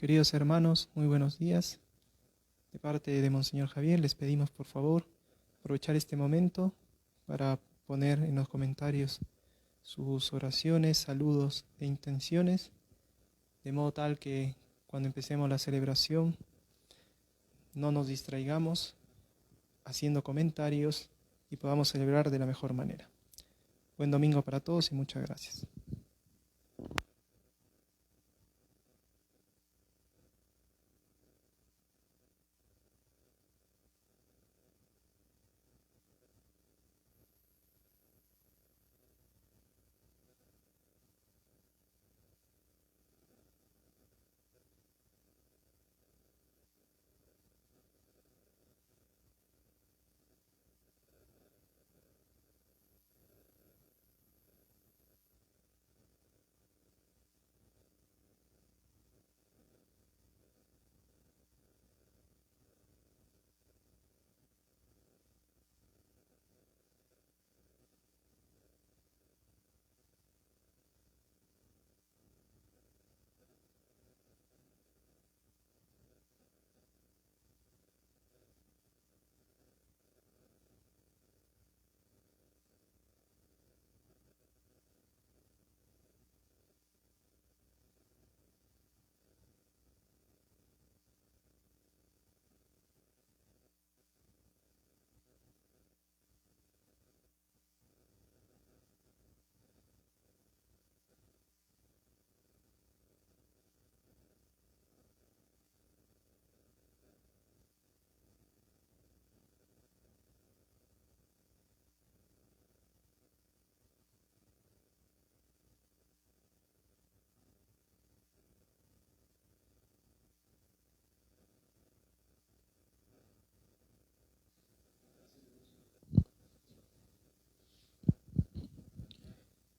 Queridos hermanos, muy buenos días. De parte de Monseñor Javier, les pedimos por favor aprovechar este momento para poner en los comentarios sus oraciones, saludos e intenciones, de modo tal que cuando empecemos la celebración no nos distraigamos haciendo comentarios y podamos celebrar de la mejor manera. Buen domingo para todos y muchas gracias.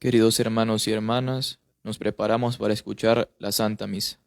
Queridos hermanos y hermanas, nos preparamos para escuchar la Santa Misa.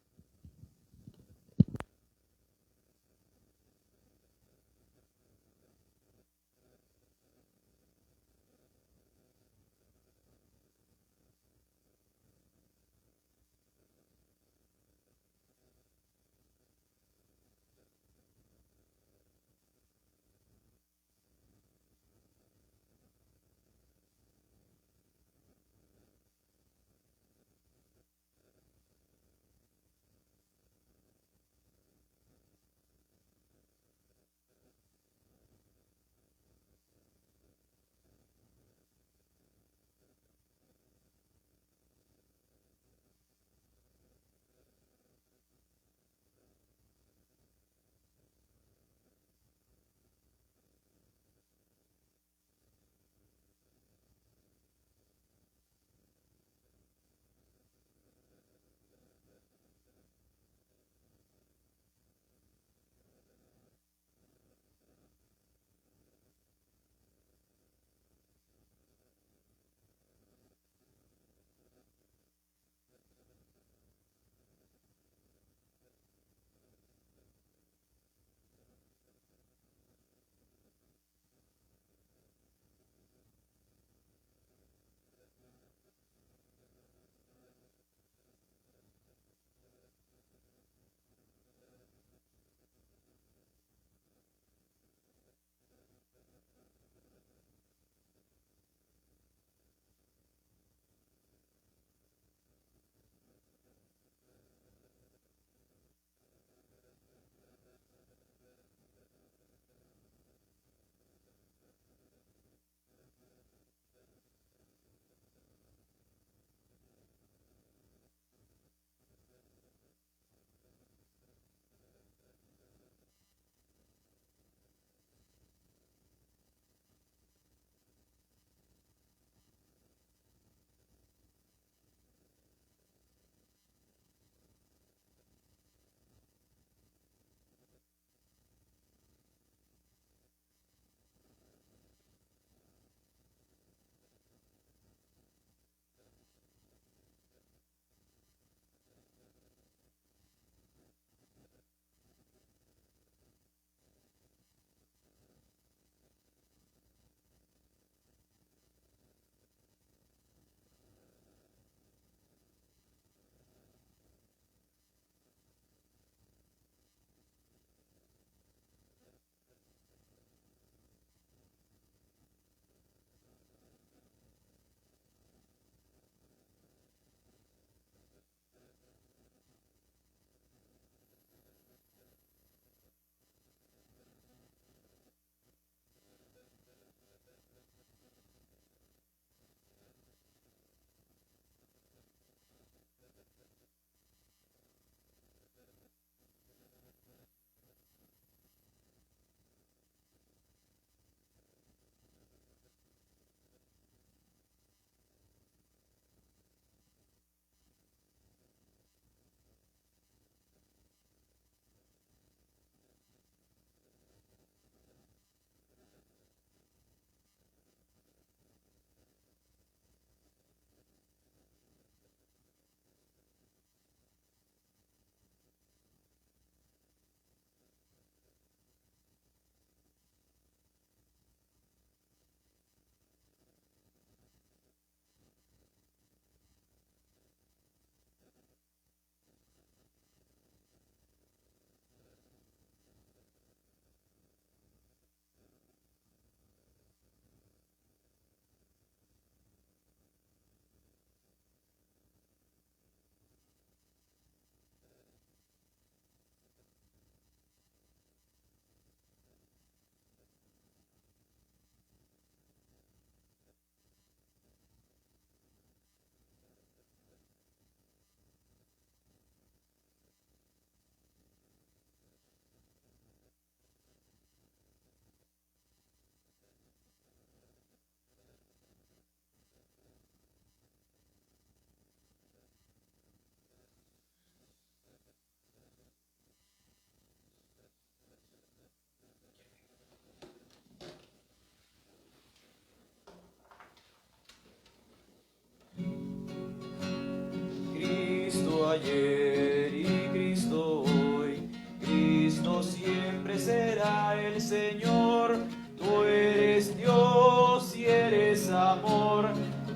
ayer y Cristo hoy. Cristo siempre será el Señor. Tú eres Dios y eres amor.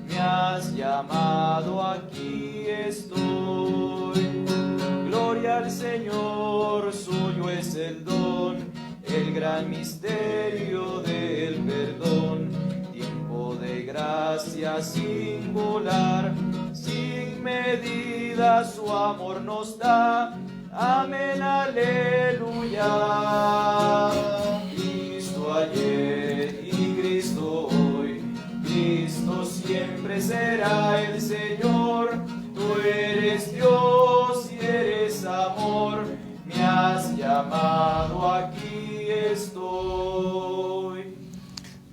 Me has llamado, aquí estoy. Gloria al Señor, suyo es el don, el gran misterio del perdón. Tiempo de gracia singular, sin medida su amor nos da. Amén, aleluya. Cristo ayer y Cristo hoy. Cristo siempre será el Señor. Tú eres Dios y eres amor. Me has llamado, aquí estoy.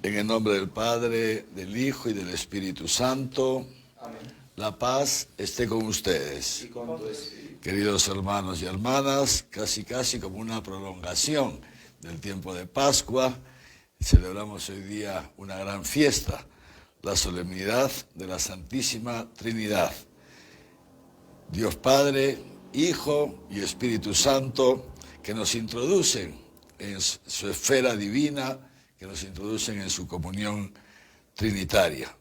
En el nombre del Padre, del Hijo y del Espíritu Santo. Amén. La paz esté con ustedes. Y con tu espíritu. Queridos hermanos y hermanas, casi como una prolongación del tiempo de Pascua, celebramos hoy día una gran fiesta, la solemnidad de la Santísima Trinidad. Dios Padre, Hijo y Espíritu Santo, que nos introducen en su esfera divina, que nos introducen en su comunión trinitaria.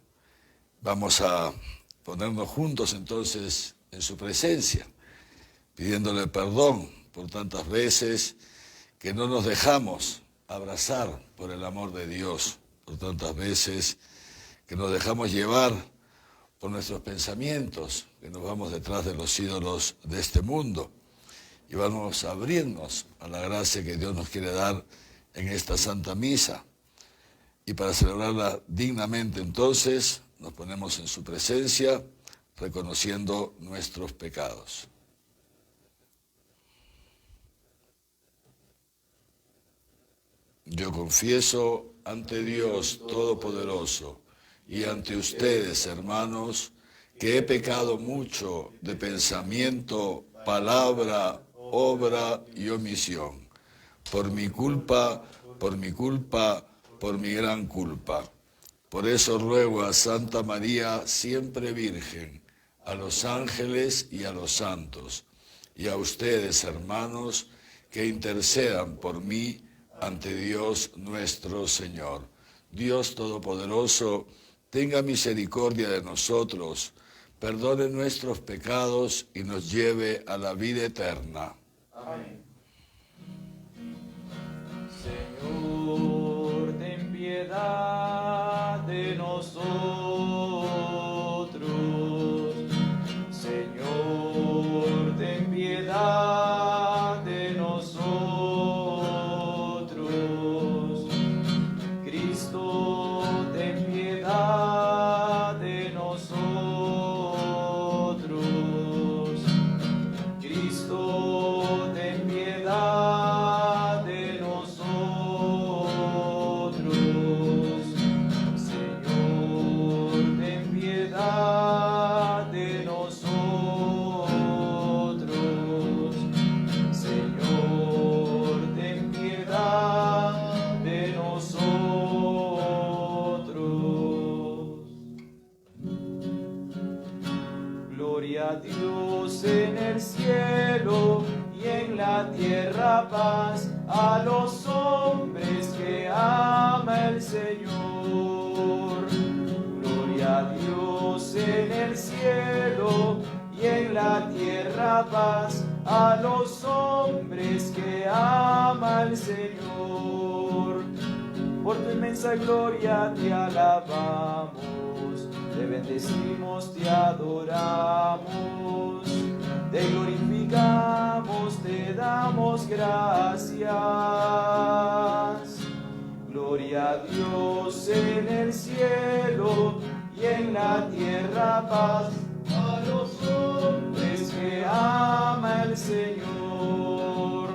Vamos a ponernos juntos entonces en su presencia, pidiéndole perdón por tantas veces que no nos dejamos abrazar por el amor de Dios, por tantas veces que nos dejamos llevar por nuestros pensamientos, que nos vamos detrás de los ídolos de este mundo y vamos a abrirnos a la gracia que Dios nos quiere dar en esta Santa Misa. Y para celebrarla dignamente entonces nos ponemos en su presencia reconociendo nuestros pecados. Yo confieso ante Dios Todopoderoso y ante ustedes, hermanos, que he pecado mucho de pensamiento, palabra, obra y omisión. Por mi culpa, por mi gran culpa. Por eso ruego a Santa María, siempre Virgen, a los ángeles y a los santos, y a ustedes, hermanos, que intercedan por mí ante Dios nuestro Señor. Dios Todopoderoso, tenga misericordia de nosotros, perdone nuestros pecados y nos lleve a la vida eterna. Amén. Señor, ten piedad de nosotros. Señor, ten piedad de nosotros. Cristo, ten piedad de nosotros. Cristo, ten piedad de nosotros. Señor, ten piedad de nosotros. Señor, ten piedad de nosotros. Gloria a Dios en el cielo y en la tierra paz a los hombres que ama el Señor. Gloria a Dios en el cielo y en la tierra paz a los hombres que ama el Señor. Por tu inmensa gloria te alabamos, te bendecimos, te adoramos, te glorificamos, te damos gracias. Gloria a Dios en el cielo y en la tierra paz a los hombres que ama el Señor.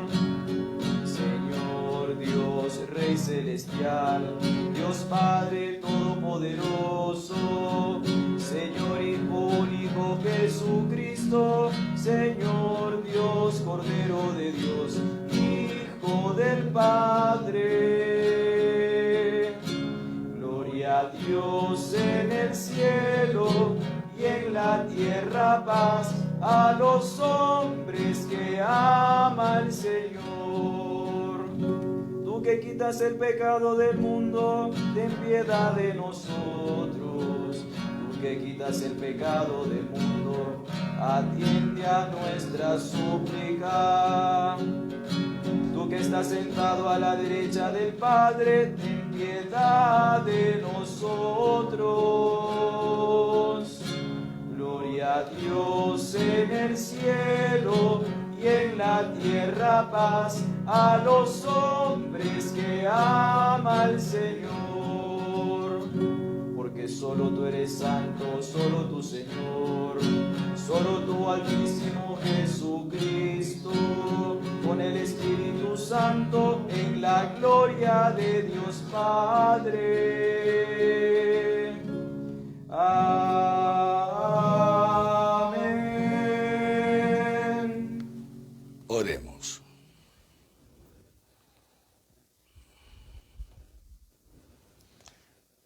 Señor Dios, Rey celestial, Dios Padre todopoderoso, Señor Hijo único Jesucristo, Señor Dios, Cordero de Dios, Hijo del Padre. Gloria a Dios en el cielo y en la tierra paz a los hombres que ama el Señor. Tú que quitas el pecado del mundo, ten piedad de nosotros. Tú que quitas el pecado del mundo, atiende a nuestra súplica. Tú que estás sentado a la derecha del Padre, ten piedad de nosotros. Gloria a Dios en el cielo y en la tierra paz a los hombres que ama el Señor. Porque solo tú eres santo, solo tú, Señor, solo tú, Altísimo Jesucristo, con el Espíritu Santo, en la gloria de Dios Padre. Amén. Oremos.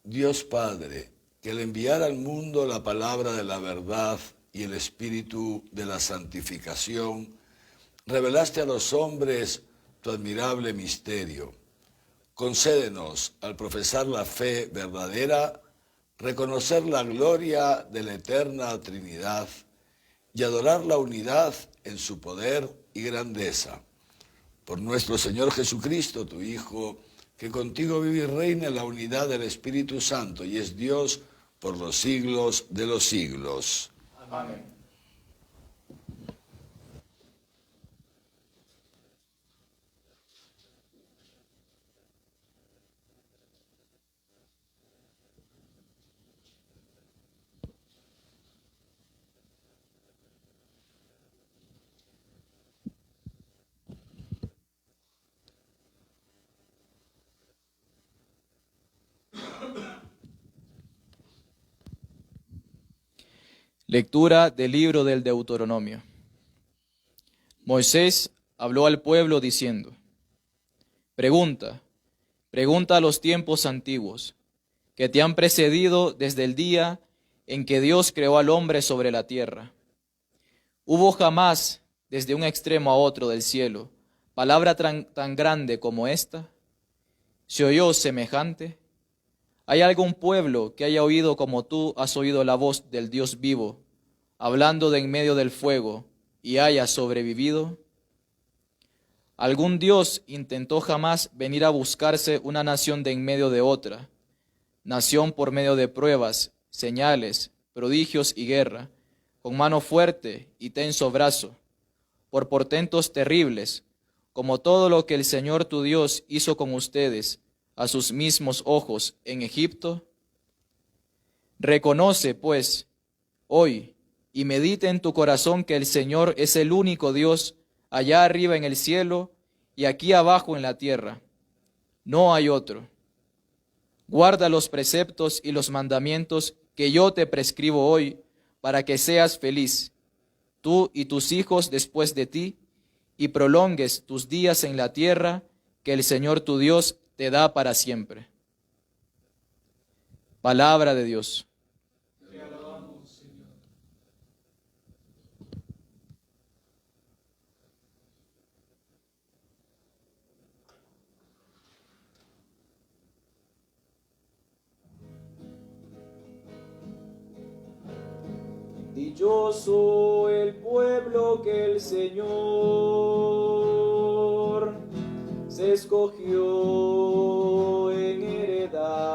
Dios Padre, que al enviar al mundo la palabra de la verdad y el espíritu de la santificación, revelaste a los hombres tu admirable misterio. Concédenos, al profesar la fe verdadera, reconocer la gloria de la eterna Trinidad y adorar la unidad en su poder y grandeza. Por nuestro Señor Jesucristo, tu Hijo, que contigo vive y reina en la unidad del Espíritu Santo y es Dios por los siglos de los siglos. Amén. Lectura del libro del Deuteronomio. Moisés habló al pueblo diciendo: Pregunta a los tiempos antiguos, que te han precedido desde el día en que Dios creó al hombre sobre la tierra. ¿Hubo jamás, desde un extremo a otro del cielo, palabra tan grande como esta? ¿Se oyó semejante? ¿Hay algún pueblo que haya oído como tú has oído la voz del Dios vivo, hablando de en medio del fuego, y haya sobrevivido? ¿Algún Dios intentó jamás venir a buscarse una nación de en medio de otra, nación por medio de pruebas, señales, prodigios y guerra, con mano fuerte y tenso brazo, por portentos terribles, como todo lo que el Señor tu Dios hizo con ustedes a sus mismos ojos en Egipto? Reconoce, pues, hoy, y medita en tu corazón que el Señor es el único Dios allá arriba en el cielo y aquí abajo en la tierra. No hay otro. Guarda los preceptos y los mandamientos que yo te prescribo hoy, para que seas feliz, tú y tus hijos después de ti, y prolongues tus días en la tierra que el Señor tu Dios te da para siempre. Palabra de Dios. Te alabamos, Señor. Dichoso el pueblo que el Señor se escogió en heredad.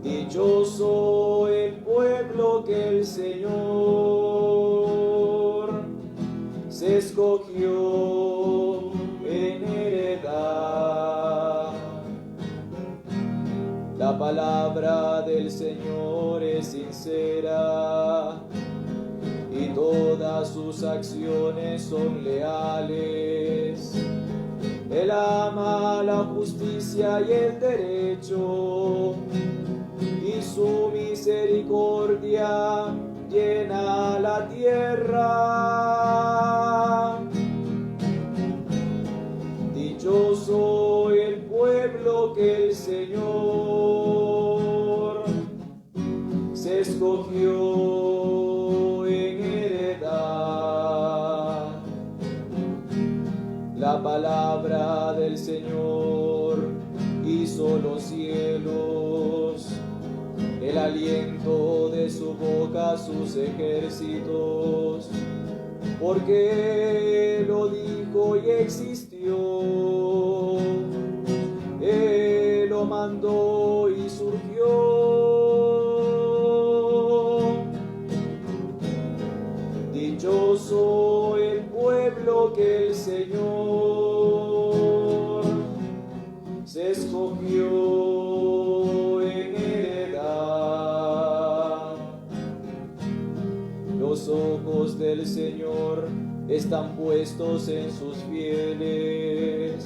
Dichoso el pueblo que el Señor se escogió en heredad. La palabra del Señor es sincera y todas sus acciones son leales. Él ama la justicia y el derecho, y su misericordia llena la tierra. Dichoso el pueblo que el Señor se escogió abrió los cielos, el aliento de su boca sus ejércitos, porque Él lo dijo y existió, Él lo mandó y surgió. Dichoso el pueblo que el Señor se escogió en heredad. Los ojos del Señor están puestos en sus fieles,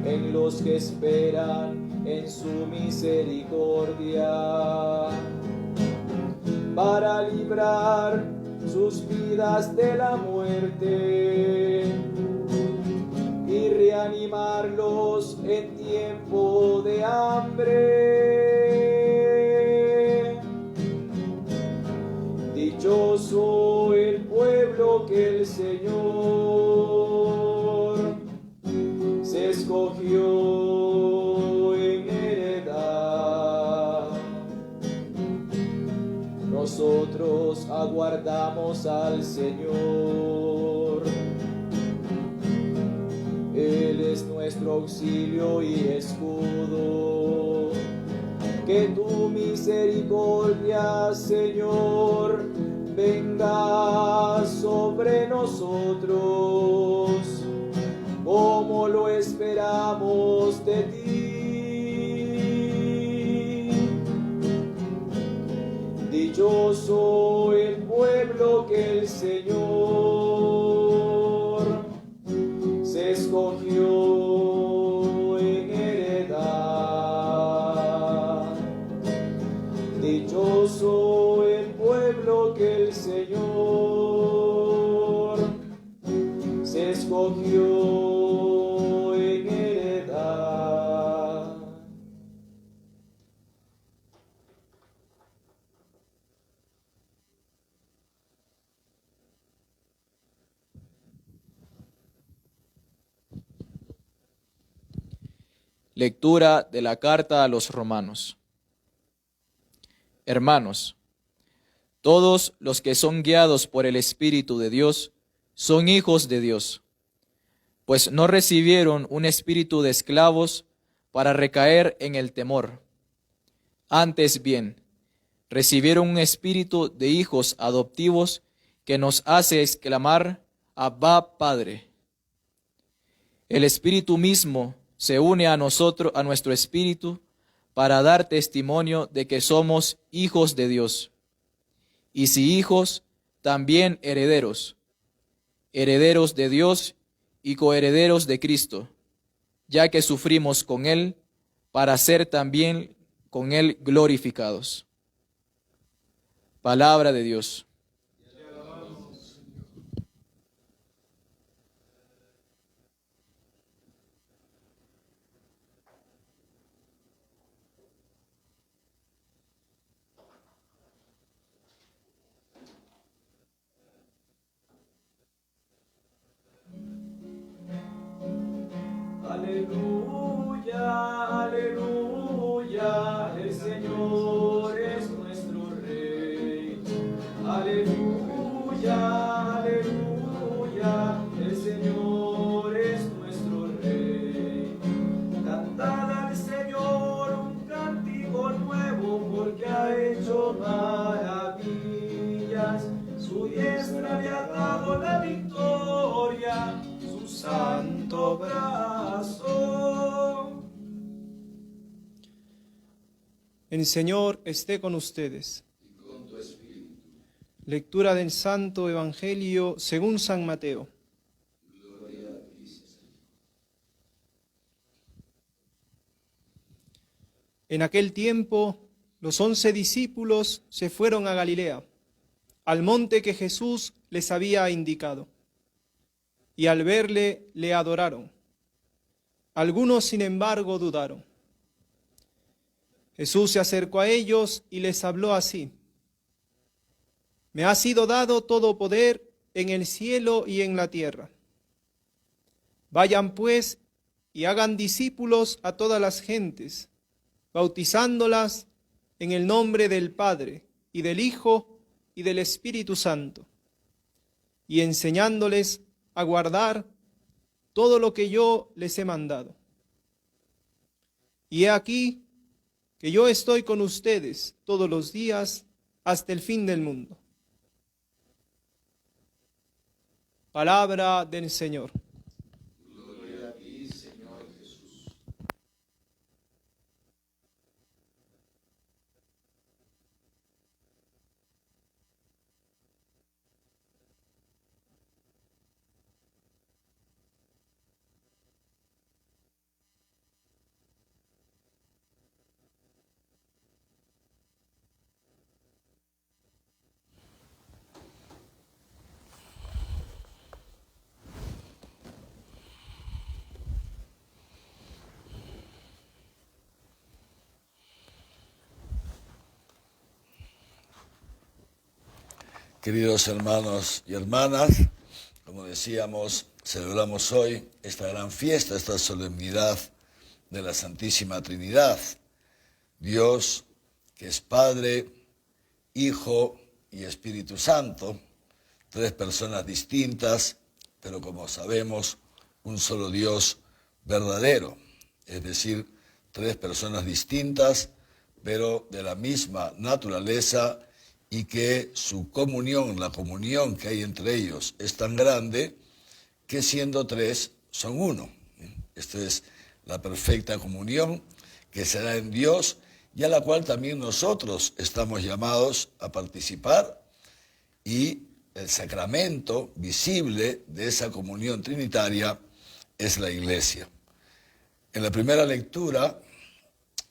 en los que esperan en su misericordia, para librar sus vidas de la muerte y reanimarlos en tiempo de hambre. Dichoso el pueblo que el Señor se escogió en heredad. Nosotros aguardamos al Señor. Él es nuestro auxilio y escudo. Que tu misericordia, Señor, venga sobre nosotros, como lo esperamos de ti. Dichoso el pueblo que el Señor se escogió en heredad. Dichoso el pueblo que el Señor se escogió en heredad. Lectura de la carta a los romanos. Hermanos, todos los que son guiados por el Espíritu de Dios son hijos de Dios, pues no recibieron un espíritu de esclavos para recaer en el temor. Antes bien, recibieron un espíritu de hijos adoptivos que nos hace exclamar: Abba, Padre. El Espíritu mismo se une a nosotros, a nuestro espíritu, para dar testimonio de que somos hijos de Dios. Y si hijos, también herederos, herederos de Dios y coherederos de Cristo, ya que sufrimos con Él, para ser también con Él glorificados. Palabra de Dios. Aleluya, aleluya, el Señor es nuestro Rey. Aleluya, aleluya, el Señor es nuestro Rey. Cantad al Señor un cántico nuevo, porque ha hecho maravillas. Su diestra le ha dado la victoria, su santo brazo. El Señor esté con ustedes. Lectura del Santo Evangelio según San Mateo. En aquel tiempo, los 11 discípulos se fueron a Galilea, al monte que Jesús les había indicado. Y al verle, le adoraron. Algunos, sin embargo, dudaron. Jesús se acercó a ellos y les habló así: Me ha sido dado todo poder en el cielo y en la tierra. Vayan pues y hagan discípulos a todas las gentes, bautizándolas en el nombre del Padre, y del Hijo, y del Espíritu Santo, y enseñándoles a guardar todo lo que yo les he mandado. Y he aquí que yo estoy con ustedes todos los días hasta el fin del mundo. Palabra del Señor. Gloria a ti, Señor Jesús. Queridos hermanos y hermanas, como decíamos, celebramos hoy esta gran fiesta, esta solemnidad de la Santísima Trinidad. Dios, que es Padre, Hijo y Espíritu Santo, tres personas distintas, pero como sabemos, un solo Dios verdadero, es decir, tres personas distintas, pero de la misma naturaleza, y que su comunión, la comunión que hay entre ellos, es tan grande que siendo tres son uno. Esta es la perfecta comunión que se da en Dios y a la cual también nosotros estamos llamados a participar, y el sacramento visible de esa comunión trinitaria es la Iglesia. En la primera lectura,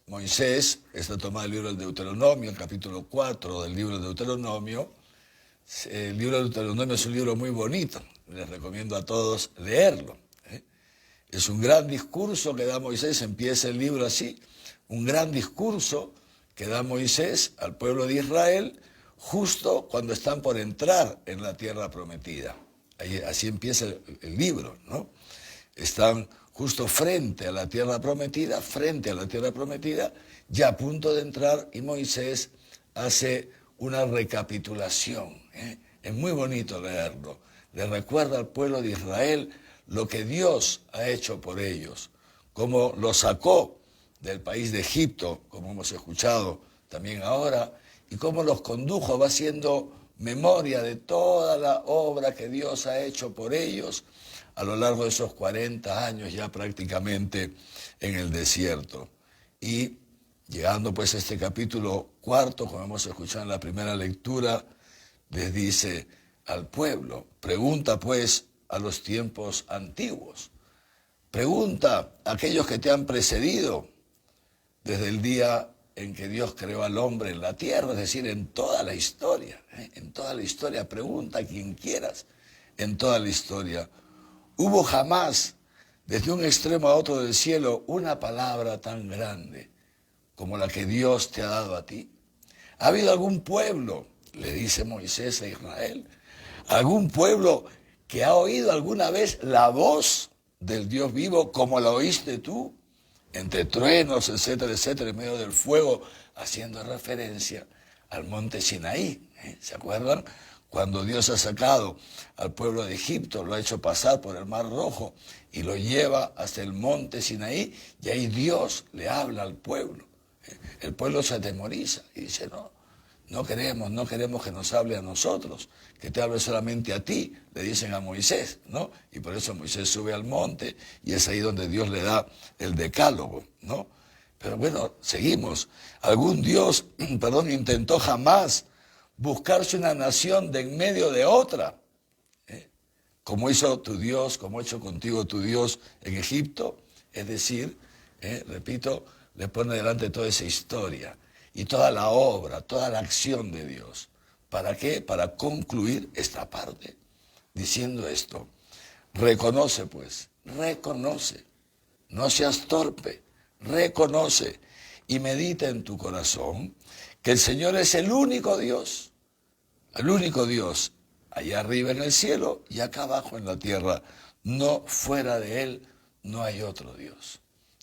Moisés, está tomado el libro del Deuteronomio, el capítulo 4 del libro del Deuteronomio. El libro del Deuteronomio es un libro muy bonito, les recomiendo a todos leerlo. Es un gran discurso que da Moisés, empieza el libro así, un gran discurso que da Moisés al pueblo de Israel justo cuando están por entrar en la tierra prometida. Así empieza el libro, ¿no? Están justo frente a la tierra prometida, ya a punto de entrar, y Moisés hace una recapitulación. Es muy bonito leerlo. Le recuerda al pueblo de Israel lo que Dios ha hecho por ellos, cómo los sacó del país de Egipto, como hemos escuchado también ahora, y cómo los condujo, va haciendo memoria de toda la obra que Dios ha hecho por ellos a lo largo de esos 40 años ya prácticamente en el desierto. Y llegando pues a este capítulo 4, como hemos escuchado en la primera lectura, les dice al pueblo, pregunta pues a los tiempos antiguos, pregunta a aquellos que te han precedido desde el día en que Dios creó al hombre en la tierra, es decir, en toda la historia, pregunta a quien quieras, en toda la historia. ¿Hubo jamás, desde un extremo a otro del cielo, una palabra tan grande como la que Dios te ha dado a ti? ¿Ha habido algún pueblo, le dice Moisés a Israel, algún pueblo que ha oído alguna vez la voz del Dios vivo como la oíste tú? Entre truenos, etcétera, etcétera, en medio del fuego, haciendo referencia al monte Sinaí. ¿Se acuerdan? Cuando Dios ha sacado al pueblo de Egipto, lo ha hecho pasar por el Mar Rojo y lo lleva hasta el monte Sinaí, y ahí Dios le habla al pueblo. El pueblo se atemoriza y dice, no queremos que nos hable a nosotros, que te hable solamente a ti, le dicen a Moisés, ¿no? Y por eso Moisés sube al monte y es ahí donde Dios le da el decálogo, ¿no? Pero bueno, seguimos. Algún Dios, intentó jamás buscarse una nación de en medio de otra, como hizo tu Dios, como ha hecho contigo tu Dios en Egipto. Es decir, repito, le pone delante toda esa historia y toda la obra, toda la acción de Dios. ¿Para qué? Para concluir esta parte diciendo esto. Reconoce pues, reconoce, no seas torpe, reconoce y medita en tu corazón que el Señor es el único Dios, allá arriba en el cielo y acá abajo en la tierra. No fuera de Él no hay otro Dios.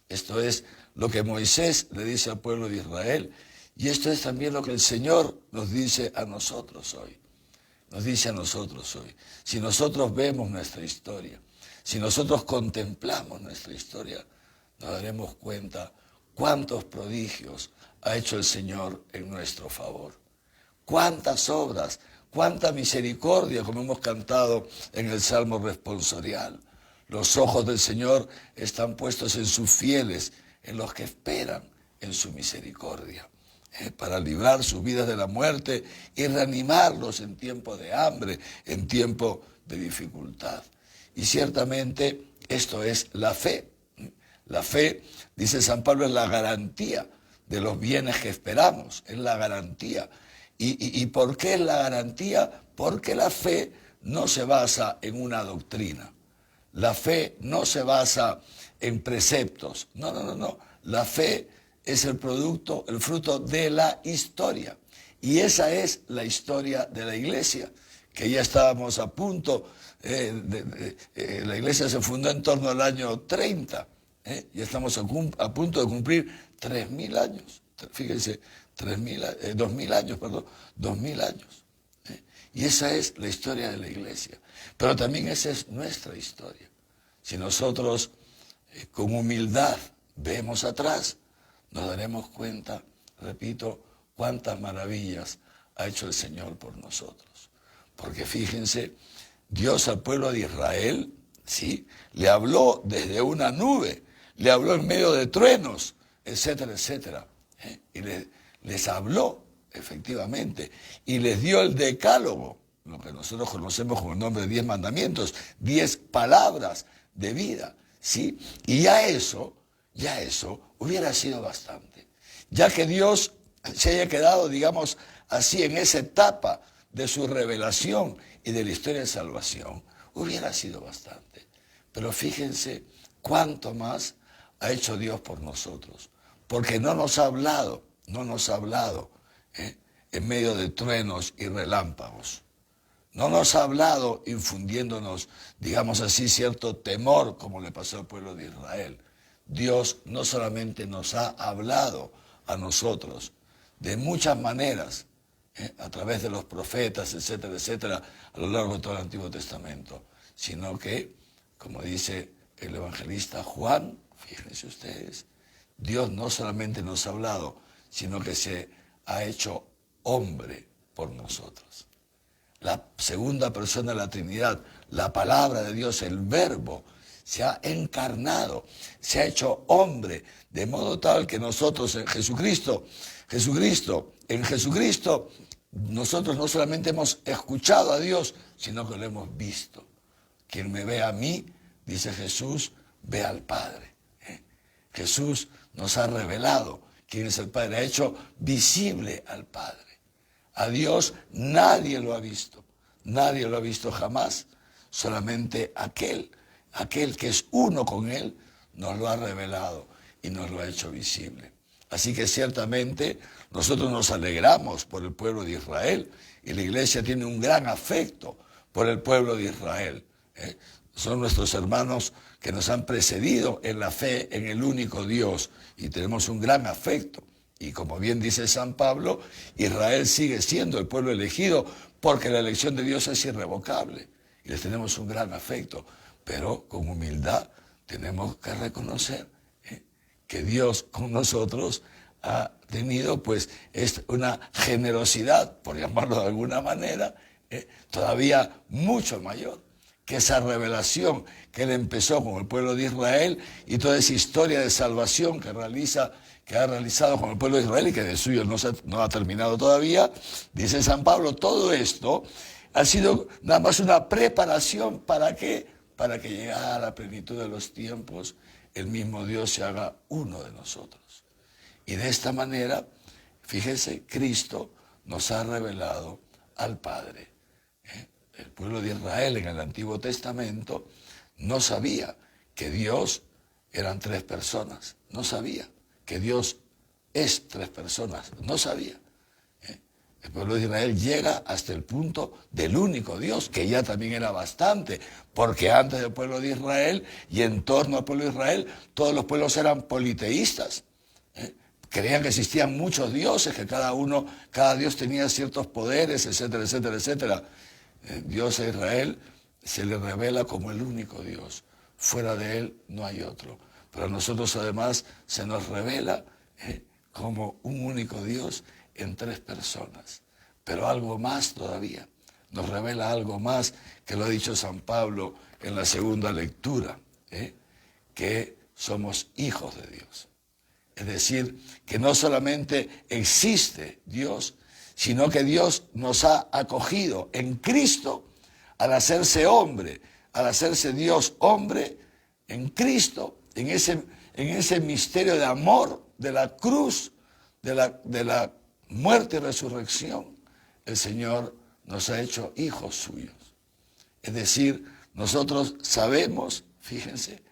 Esto es lo que Moisés le dice al pueblo de Israel, y esto es también lo que el Señor nos dice a nosotros hoy. Nos dice a nosotros hoy. Si nosotros vemos nuestra historia, si nosotros contemplamos nuestra historia, nos daremos cuenta cuántos prodigios ha hecho el Señor en nuestro favor. Cuántas obras, cuánta misericordia, como hemos cantado en el Salmo responsorial. Los ojos del Señor están puestos en sus fieles, en los que esperan en su misericordia, para librar sus vidas de la muerte y reanimarlos en tiempo de hambre, en tiempo de dificultad. Y ciertamente esto es la fe. La fe, dice San Pablo, es la garantía de los bienes que esperamos, es la garantía. ¿Y por qué es la garantía? Porque la fe no se basa en una doctrina. La fe no se basa en preceptos. No. La fe es el fruto de la historia. Y esa es la historia de la Iglesia, que ya estábamos a punto. La Iglesia se fundó en torno al año 30. Ya estamos a punto de cumplir 3.000 años. Fíjense, 2.000 años, perdón, 2.000 años. Y esa es la historia de la Iglesia. Pero también esa es nuestra historia. Si nosotros con humildad vemos atrás, nos daremos cuenta, repito, cuántas maravillas ha hecho el Señor por nosotros. Porque fíjense, Dios al pueblo de Israel, ¿sí?, le habló desde una nube, le habló en medio de truenos, etcétera, etcétera. Y les habló, efectivamente, y les dio el decálogo, lo que nosotros conocemos como el nombre de 10 mandamientos, 10 palabras de vida, ¿sí? Y ya eso hubiera sido bastante. Ya que Dios se haya quedado, digamos así, en esa etapa de su revelación y de la historia de salvación, hubiera sido bastante. Pero fíjense cuánto más ha hecho Dios por nosotros, porque no nos ha hablado en medio de truenos y relámpagos. No nos ha hablado infundiéndonos, digamos así, cierto temor, como le pasó al pueblo de Israel. Dios no solamente nos ha hablado a nosotros de muchas maneras, a través de los profetas, etcétera, etcétera, a lo largo de todo el Antiguo Testamento, sino que, como dice el evangelista Juan, fíjense ustedes, Dios no solamente nos ha hablado, sino que se ha hecho hombre por nosotros. La segunda persona de la Trinidad, la palabra de Dios, el Verbo, se ha encarnado, se ha hecho hombre, de modo tal que nosotros en Jesucristo, nosotros no solamente hemos escuchado a Dios, sino que lo hemos visto. Quien me ve a mí, dice Jesús, ve al Padre. Jesús nos ha revelado quién es el Padre, ha hecho visible al Padre. A Dios nadie lo ha visto jamás, solamente aquel que es uno con Él, nos lo ha revelado y nos lo ha hecho visible. Así que ciertamente nosotros nos alegramos por el pueblo de Israel y la Iglesia tiene un gran afecto por el pueblo de Israel. Son nuestros hermanos que nos han precedido en la fe en el único Dios y tenemos un gran afecto. Y como bien dice San Pablo, Israel sigue siendo el pueblo elegido porque la elección de Dios es irrevocable. Y les tenemos un gran afecto, pero con humildad tenemos que reconocer que Dios con nosotros ha tenido pues es una generosidad, por llamarlo de alguna manera, todavía mucho mayor que esa revelación que Él empezó con el pueblo de Israel y toda esa historia de salvación que ha realizado con el pueblo de Israel y que de suyo no ha terminado todavía, dice San Pablo, todo esto ha sido nada más una preparación ¿para qué? Para que llegara a la plenitud de los tiempos, el mismo Dios se haga uno de nosotros. Y de esta manera, fíjense, Cristo nos ha revelado al Padre. El pueblo de Israel en el Antiguo Testamento no sabía que Dios eran 3 personas, no sabía que Dios es 3 personas, no sabía. El pueblo de Israel llega hasta el punto del único Dios, que ya también era bastante, porque antes del pueblo de Israel y en torno al pueblo de Israel, todos los pueblos eran politeístas. Creían que existían muchos dioses, que cada dios tenía ciertos poderes, etcétera, etcétera, etcétera. Dios a Israel se le revela como el único Dios. Fuera de él no hay otro. Pero a nosotros además se nos revela como un único Dios en 3 personas. Pero algo más todavía. Nos revela algo más que lo ha dicho San Pablo en la segunda lectura, que somos hijos de Dios. Es decir, que no solamente existe Dios, sino que Dios nos ha acogido en Cristo al hacerse hombre, al hacerse Dios hombre en Cristo, en ese misterio de amor de la cruz, de la muerte y resurrección. El Señor nos ha hecho hijos suyos. Es decir, nosotros sabemos, fíjense,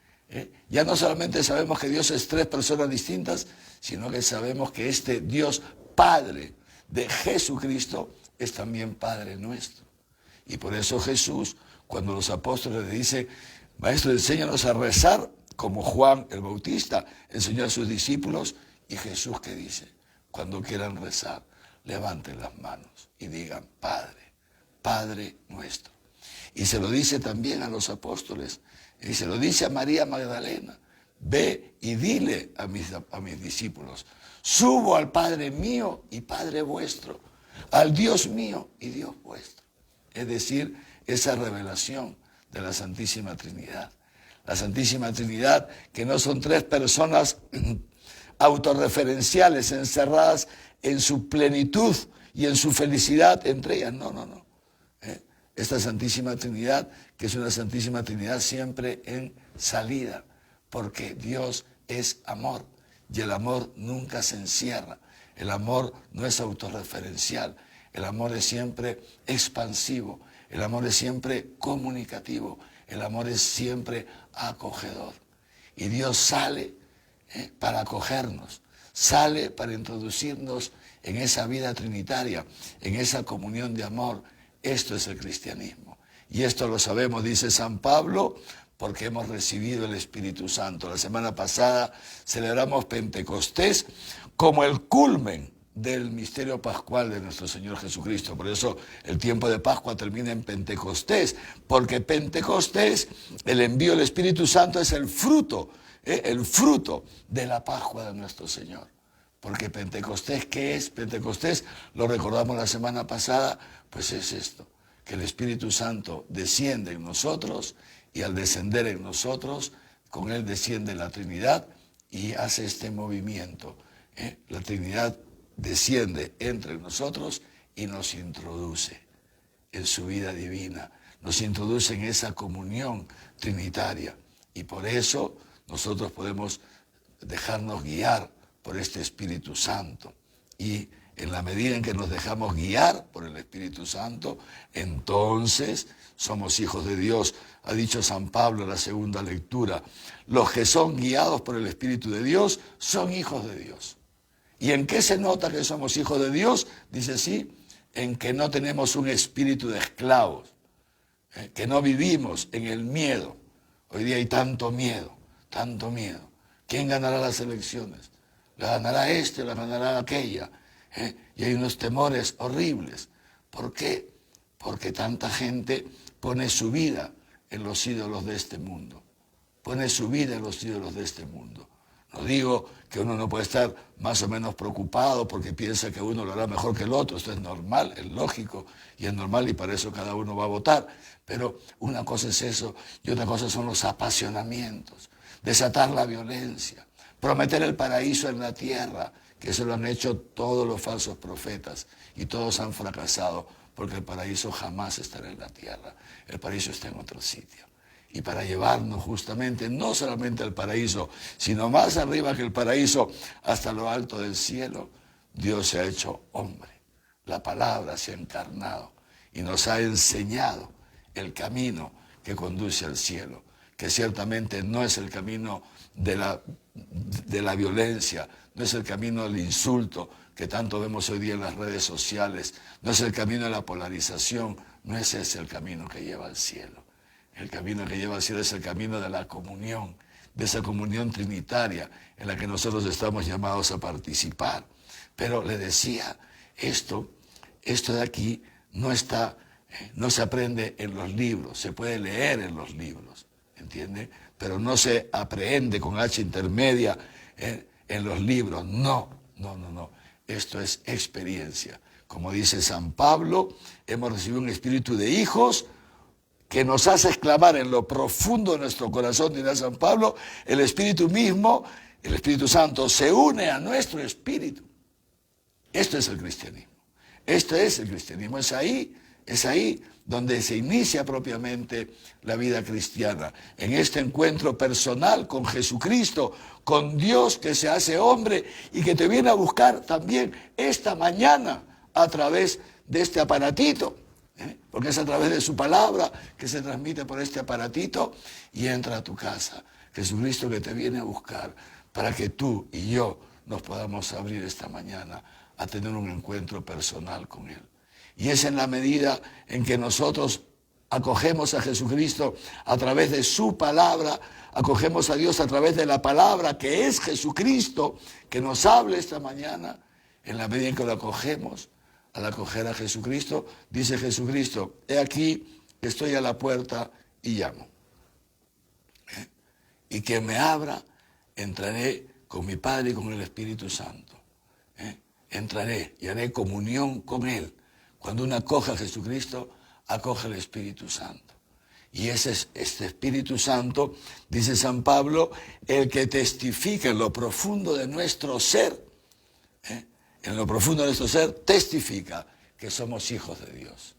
ya no solamente sabemos que Dios es 3 personas distintas, sino que sabemos que este Dios Padre de Jesucristo es también Padre nuestro. Y por eso Jesús, cuando los apóstoles le dicen, Maestro, enséñanos a rezar, como Juan el Bautista enseñó a sus discípulos, y Jesús, ¿qué dice? Cuando quieran rezar, levanten las manos y digan, Padre, Padre nuestro. Y se lo dice también a los apóstoles, y se lo dice a María Magdalena, ve y dile a mis discípulos, subo al Padre mío y Padre vuestro, al Dios mío y Dios vuestro. Es decir, esa revelación de la Santísima Trinidad. La Santísima Trinidad, que no son 3 personas autorreferenciales, encerradas en su plenitud y en su felicidad entre ellas. No, no, no. Esta Santísima Trinidad, que es una Santísima Trinidad siempre en salida, porque Dios es amor y el amor nunca se encierra. El amor no es autorreferencial, el amor es siempre expansivo, el amor es siempre comunicativo, el amor es siempre acogedor. Y Dios sale para acogernos, sale para introducirnos en esa vida trinitaria, en esa comunión de amor. Esto es el cristianismo. Y esto lo sabemos, dice San Pablo, porque hemos recibido el Espíritu Santo. La semana pasada celebramos Pentecostés como el culmen del misterio pascual de nuestro Señor Jesucristo. Por eso el tiempo de Pascua termina en Pentecostés, porque Pentecostés, el envío del Espíritu Santo, es el fruto de la Pascua de nuestro Señor. Porque Pentecostés, ¿qué es? Pentecostés, lo recordamos la semana pasada, pues es esto, que el Espíritu Santo desciende en nosotros, y al descender en nosotros, con él desciende la Trinidad y hace este movimiento. La Trinidad desciende entre nosotros y nos introduce en su vida divina, nos introduce en esa comunión trinitaria. Y por eso nosotros podemos dejarnos guiar por este Espíritu Santo. Y en la medida en que nos dejamos guiar por el Espíritu Santo, entonces somos hijos de Dios. Ha dicho San Pablo en la segunda lectura, los que son guiados por el Espíritu de Dios son hijos de Dios. ¿Y en qué se nota que somos hijos de Dios? Dice sí, en que no tenemos un espíritu de esclavos, que no vivimos en el miedo. Hoy día hay tanto miedo, tanto miedo. ¿Quién ganará las elecciones? ¿La ganará este o la ganará aquella? Y hay unos temores horribles. ¿Por qué? Porque tanta gente pone su vida en los ídolos de este mundo. Pone su vida en los ídolos de este mundo. No digo que uno no puede estar más o menos preocupado porque piensa que uno lo hará mejor que el otro. Esto es normal, es lógico y es normal, y para eso cada uno va a votar. Pero una cosa es eso y otra cosa son los apasionamientos, desatar la violencia, prometer el paraíso en la tierra, que eso lo han hecho todos los falsos profetas y todos han fracasado, porque el paraíso jamás estará en la tierra, el paraíso está en otro sitio. Y para llevarnos justamente, no solamente al paraíso, sino más arriba que el paraíso, hasta lo alto del cielo, Dios se ha hecho hombre. La palabra se ha encarnado y nos ha enseñado el camino que conduce al cielo, que ciertamente no es el camino de la violencia, no es el camino del insulto, que tanto vemos hoy día en las redes sociales, no es el camino de la polarización, no es ese el camino que lleva al cielo. El camino que lleva al cielo es el camino de la comunión, de esa comunión trinitaria en la que nosotros estamos llamados a participar. Pero le decía, esto de aquí no se aprende en los libros, se puede leer en los libros, ¿entiende? Pero no se aprende con H intermedia en los libros, no. Esto es experiencia. Como dice San Pablo, hemos recibido un espíritu de hijos que nos hace exclamar en lo profundo de nuestro corazón, dirá San Pablo, el Espíritu mismo, el Espíritu Santo, se une a nuestro espíritu. Esto es el cristianismo. Esto es el cristianismo. Es ahí donde se inicia propiamente la vida cristiana. En este encuentro personal con Jesucristo, con Dios que se hace hombre y que te viene a buscar también esta mañana a través de este aparatito. Porque es a través de su palabra que se transmite por este aparatito y entra a tu casa. Jesucristo que te viene a buscar para que tú y yo nos podamos abrir esta mañana a tener un encuentro personal con Él. Y es en la medida en que nosotros acogemos a Jesucristo a través de su palabra, acogemos a Dios a través de la palabra que es Jesucristo, que nos hable esta mañana, en la medida en que lo acogemos. Al acoger a Jesucristo, dice Jesucristo, he aquí, estoy a la puerta y llamo. Y quien me abra, entraré con mi Padre y con el Espíritu Santo. Entraré y haré comunión con Él. Cuando uno acoge a Jesucristo, acoge al Espíritu Santo. Y ese es este Espíritu Santo, dice San Pablo, el que testifica en lo profundo de nuestro ser. En lo profundo de nuestro ser testifica que somos hijos de Dios.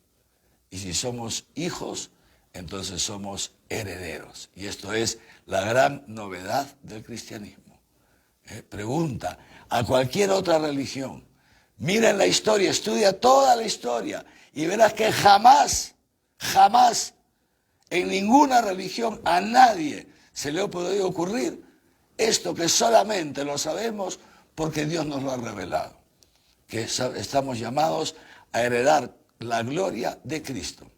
Y si somos hijos, entonces somos herederos. Y esto es la gran novedad del cristianismo. Pregunta a cualquier otra religión. Mira en la historia, estudia toda la historia y verás que jamás en ninguna religión a nadie se le ha podido ocurrir esto que solamente lo sabemos porque Dios nos lo ha revelado. Que estamos llamados a heredar la gloria de Cristo.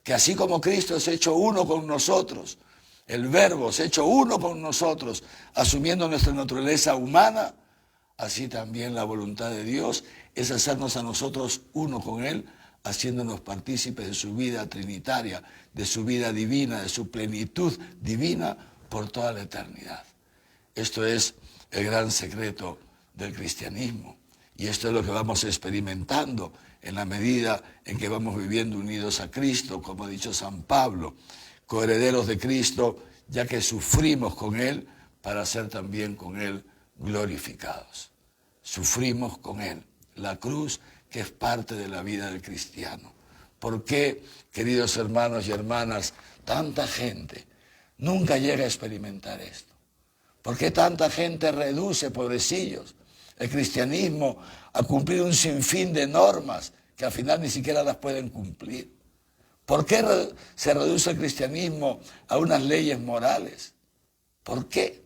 Que así como Cristo es hecho uno con nosotros, el Verbo es hecho uno con nosotros, asumiendo nuestra naturaleza humana, así también la voluntad de Dios es hacernos a nosotros uno con Él, haciéndonos partícipes de su vida trinitaria, de su vida divina, de su plenitud divina por toda la eternidad. Esto es el gran secreto del cristianismo. Y esto es lo que vamos experimentando en la medida en que vamos viviendo unidos a Cristo, como ha dicho San Pablo, coherederos de Cristo, ya que sufrimos con Él para ser también con Él glorificados. Sufrimos con Él. La cruz, que es parte de la vida del cristiano. ¿Por qué, queridos hermanos y hermanas, tanta gente nunca llega a experimentar esto? ¿Por qué tanta gente reduce, pobrecillos, el cristianismo a cumplir un sinfín de normas que al final ni siquiera las pueden cumplir? ¿Por qué se reduce el cristianismo a unas leyes morales? ¿Por qué?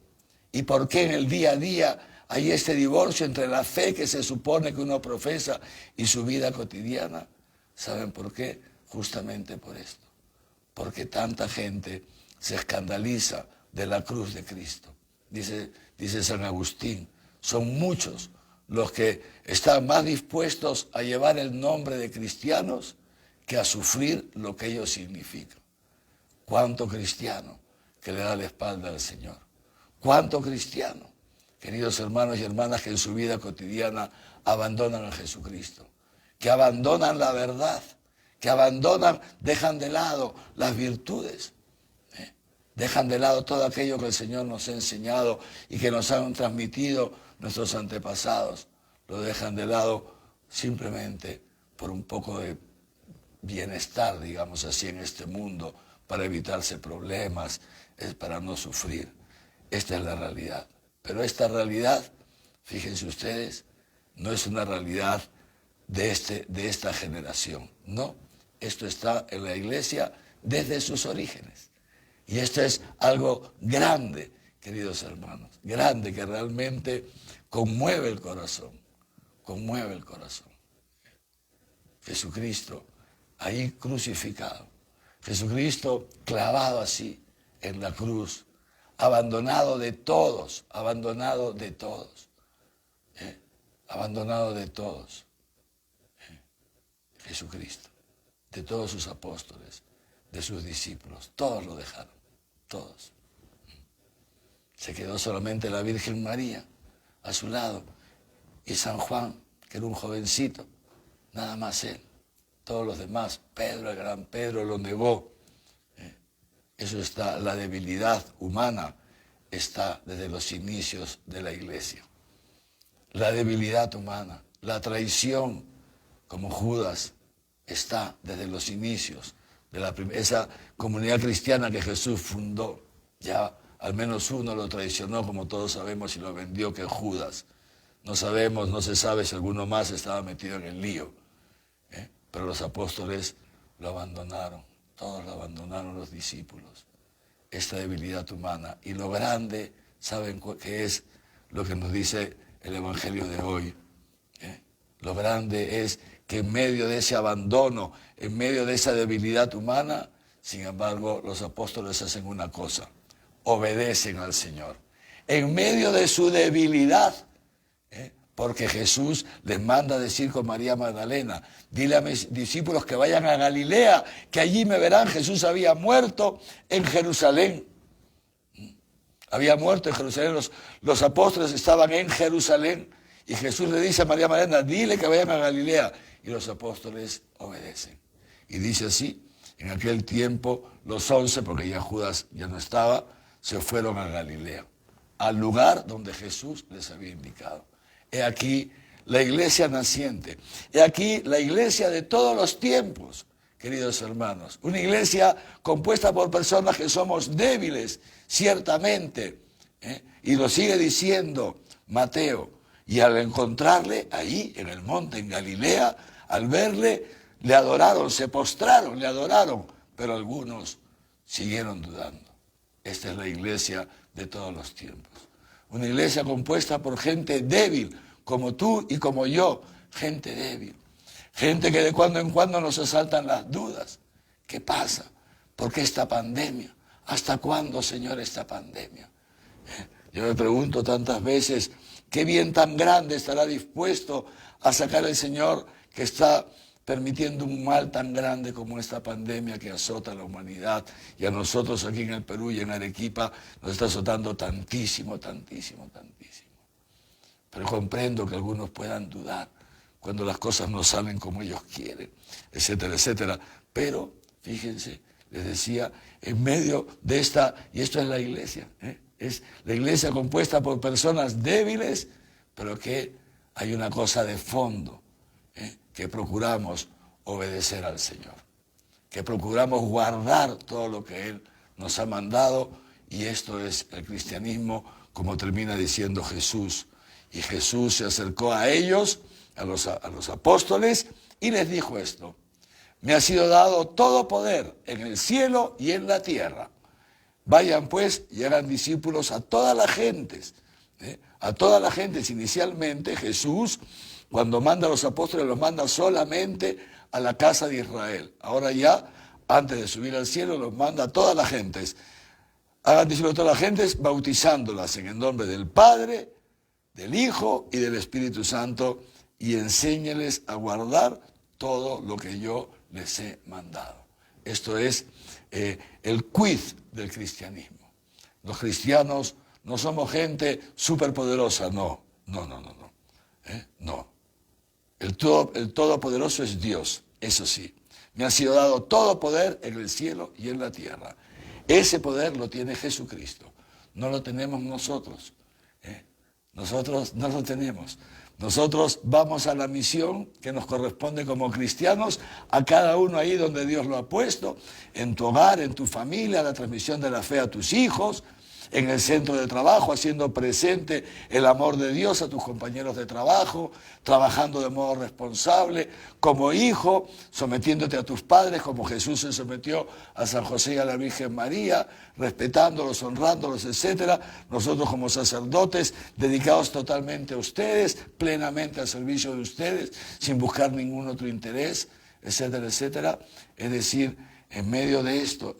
¿Y por qué en el día a día hay este divorcio entre la fe que se supone que uno profesa y su vida cotidiana? ¿Saben por qué? Justamente por esto. Porque tanta gente se escandaliza de la cruz de Cristo. Dice San Agustín, son muchos los que están más dispuestos a llevar el nombre de cristianos que a sufrir lo que ellos significan. ¿Cuánto cristiano que le da la espalda al Señor? ¿Cuánto cristiano, queridos hermanos y hermanas, que en su vida cotidiana abandonan a Jesucristo? Que abandonan la verdad, que dejan de lado las virtudes, dejan de lado todo aquello que el Señor nos ha enseñado y que nos han transmitido nuestros antepasados. Lo dejan de lado simplemente por un poco de bienestar, digamos así, en este mundo, para evitarse problemas, para no sufrir. Esta es la realidad. Pero esta realidad, fíjense ustedes, no es una realidad de esta generación. No, esto está en la Iglesia desde sus orígenes. Y esto es algo grande, queridos hermanos, grande, que realmente conmueve el corazón. conmueve el corazón. Jesucristo ahí crucificado. Jesucristo clavado así en la cruz, abandonado de todos, abandonado de todos, abandonado de todos. Jesucristo, de todos sus apóstoles, de sus discípulos, todos lo dejaron, todos. Se quedó solamente la Virgen María a su lado y San Juan, que era un jovencito, nada más él. Todos los demás, Pedro, el gran Pedro, lo negó. Eso está, la debilidad humana está desde los inicios de la Iglesia. La debilidad humana, la traición, como Judas, está desde los inicios de esa comunidad cristiana que Jesús fundó. Ya al menos uno lo traicionó, como todos sabemos, y lo vendió, que es Judas. No sabemos, no se sabe si alguno más estaba metido en el lío. Pero los apóstoles lo abandonaron, todos lo abandonaron los discípulos. Esta debilidad humana. Y lo grande, ¿saben qué es lo que nos dice el Evangelio de hoy? Lo grande es que en medio de ese abandono, en medio de esa debilidad humana, sin embargo, los apóstoles hacen una cosa: obedecen al Señor. En medio de su debilidad, porque Jesús les manda decir con María Magdalena: dile a mis discípulos que vayan a Galilea, que allí me verán. Jesús había muerto en Jerusalén. Había muerto en Jerusalén, los apóstoles estaban en Jerusalén, y Jesús le dice a María Magdalena: dile que vayan a Galilea, y los apóstoles obedecen. Y dice así: en aquel tiempo los 11, porque ya Judas ya no estaba, se fueron a Galilea, al lugar donde Jesús les había indicado. He aquí la iglesia naciente. He aquí la iglesia de todos los tiempos, queridos hermanos. Una iglesia compuesta por personas que somos débiles, ciertamente. Y lo sigue diciendo Mateo. Y al encontrarle ahí en el monte, en Galilea, al verle, le adoraron, se postraron, le adoraron. Pero algunos siguieron dudando. Esta es la iglesia de todos los tiempos. Una iglesia compuesta por gente débil, como tú y como yo, gente débil. Gente que de cuando en cuando nos asaltan las dudas. ¿Qué pasa? ¿Por qué esta pandemia? ¿Hasta cuándo, Señor, esta pandemia? Yo me pregunto tantas veces, ¿qué bien tan grande estará dispuesto a sacar el Señor, que está permitiendo un mal tan grande como esta pandemia que azota a la humanidad? Y a nosotros aquí en el Perú y en Arequipa nos está azotando tantísimo, tantísimo, tantísimo. Pero comprendo que algunos puedan dudar cuando las cosas no salen como ellos quieren, etcétera, etcétera. Pero, fíjense, les decía, en medio de esta, y esto es la iglesia, es la iglesia compuesta por personas débiles, pero que hay una cosa de fondo, que procuramos obedecer al Señor, que procuramos guardar todo lo que Él nos ha mandado, y esto es el cristianismo, como termina diciendo Jesús. Y Jesús se acercó a ellos, a los apóstoles, y les dijo esto: me ha sido dado todo poder en el cielo y en la tierra. Vayan pues y hagan discípulos a todas las gentes. A todas las gentes. Inicialmente Jesús, cuando manda a los apóstoles, los manda solamente a la casa de Israel. Ahora ya, antes de subir al cielo, los manda a todas las gentes. Hagan discípulos a todas las gentes, bautizándolas en el nombre del Padre, del Hijo y del Espíritu Santo, y enséñeles a guardar todo lo que yo les he mandado. Esto es el quid del cristianismo. Los cristianos no somos gente superpoderosa, no. No. El Todopoderoso es Dios, eso sí. Me ha sido dado todo poder en el cielo y en la tierra. Ese poder lo tiene Jesucristo, no lo tenemos nosotros. Nosotros no lo tenemos. Nosotros vamos a la misión que nos corresponde como cristianos, a cada uno ahí donde Dios lo ha puesto, en tu hogar, en tu familia, la transmisión de la fe a tus hijos, en el centro de trabajo, haciendo presente el amor de Dios a tus compañeros de trabajo, trabajando de modo responsable, como hijo, sometiéndote a tus padres, como Jesús se sometió a San José y a la Virgen María, respetándolos, honrándolos, etc. Nosotros como sacerdotes, dedicados totalmente a ustedes, plenamente al servicio de ustedes, sin buscar ningún otro interés, etcétera, etcétera. Es decir, en medio de esto,